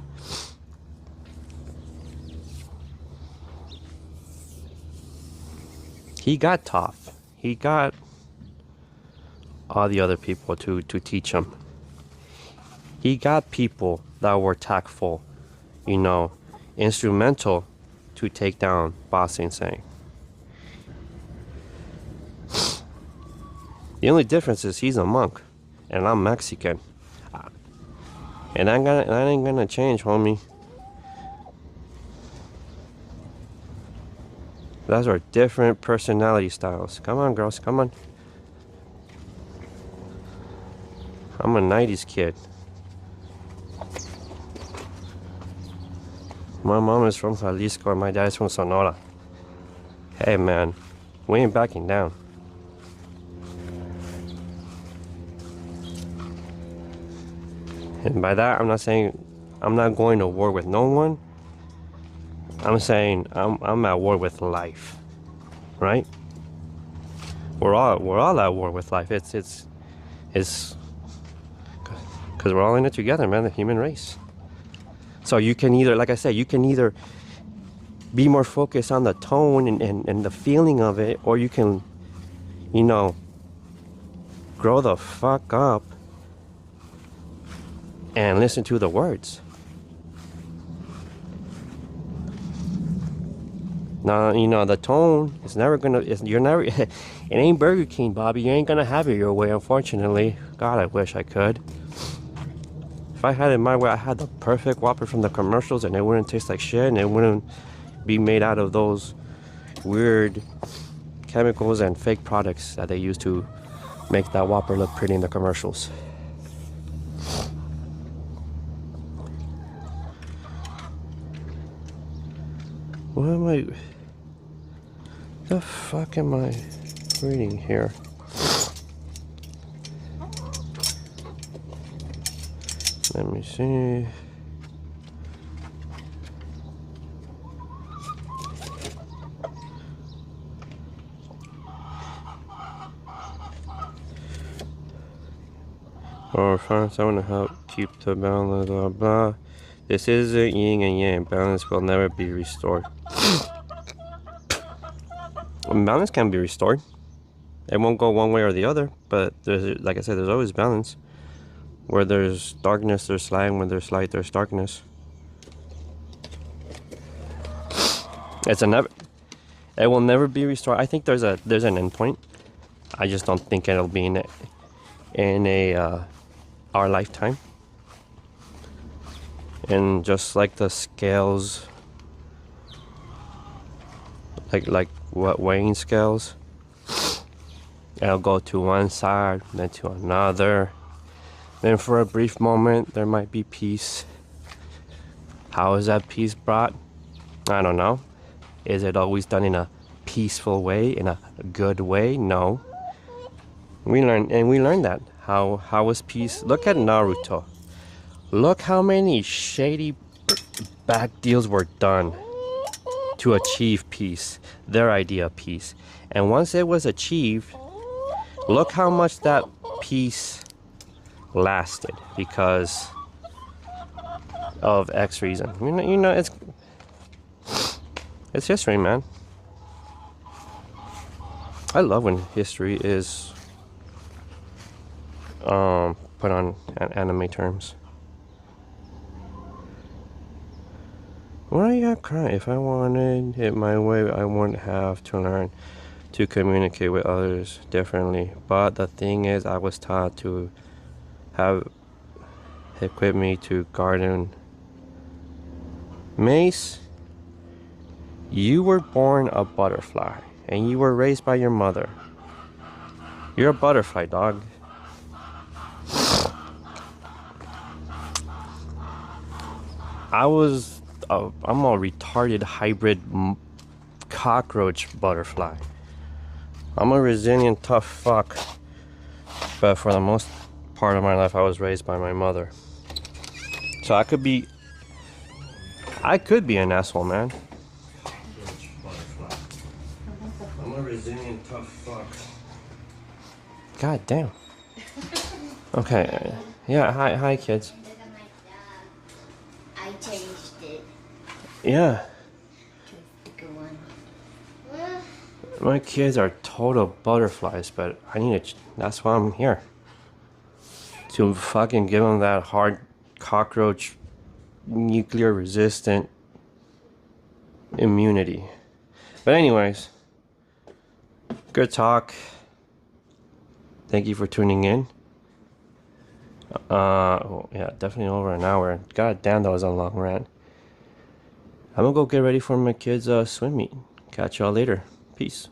A: He got tough. He got all the other people to teach him. He got people that were tactful, you know, instrumental to take down Ba Sing Se. The only difference is he's a monk, and I'm Mexican, and that ain't gonna change, homie. Those are different personality styles. Come on, girls, come on. I'm a 90s kid. My mom is from Jalisco and my dad is from Sonora. Hey, man, we ain't backing down. And by that, I'm not saying I'm not going to war with no one. I'm saying I'm at war with life, right? We're all at war with life. It's because we're all in it together, man. The human race. So you can either, like I said, you can either be more focused on the tone and the feeling of it, or you can, you know, grow the fuck up and listen to the words. Now, you know, the tone is never gonna, you're never, it ain't Burger King, Bobby. You ain't gonna have it your way, unfortunately. God, I wish I could. If I had it my way, I had the perfect Whopper from the commercials and it wouldn't taste like shit and it wouldn't be made out of those weird chemicals and fake products that they use to make that Whopper look pretty in the commercials. What am I... The fuck am I reading here? Let me see. Or first, I want to help keep the balance, blah blah. This isn't yin and yang. Balance will never be restored. Balance can be restored. It won't go one way or the other, but there's, like I said, there's always balance. Where there's darkness, there's light. When there's light, there's darkness. It's a never. It will never be restored. I think there's an end point. I just don't think it'll be in our lifetime. And just like the scales, like what weighing scales, it'll go to one side, then to another. Then for a brief moment, there might be peace. How is that peace brought? I don't know. Is it always done in a peaceful way, in a good way? No. We learn that. How is peace? Look at Naruto. Look how many shady back deals were done to achieve peace, their idea of peace. And once it was achieved, look how much that peace lasted because of X reason. You know, it's history, man. I love when history is put on anime terms. Why you gotta cry? If I wanted it my way, I wouldn't have to learn to communicate with others differently. But the thing is, I was taught to have equipped me to garden. Mace, you were born a butterfly, and you were raised by your mother. You're a butterfly, dog. I'm a retarded hybrid cockroach butterfly. I'm a resilient, tough fuck. But for the most part of my life, I was raised by my mother. So I could be an asshole, man. I'm a resilient, tough fuck. God damn. Okay. Yeah, hi kids.
C: Look at my dog. I changed it
A: Yeah.
C: to a bigger one.
A: My kids are total butterflies, but I need to. That's why I'm here. To fucking give them that hard cockroach, nuclear resistant immunity. But anyways, good talk. Thank you for tuning in. Oh, yeah, definitely over an hour. God damn, that was a long rant. I'm gonna go get ready for my kids' swim meet. Catch y'all later. Peace.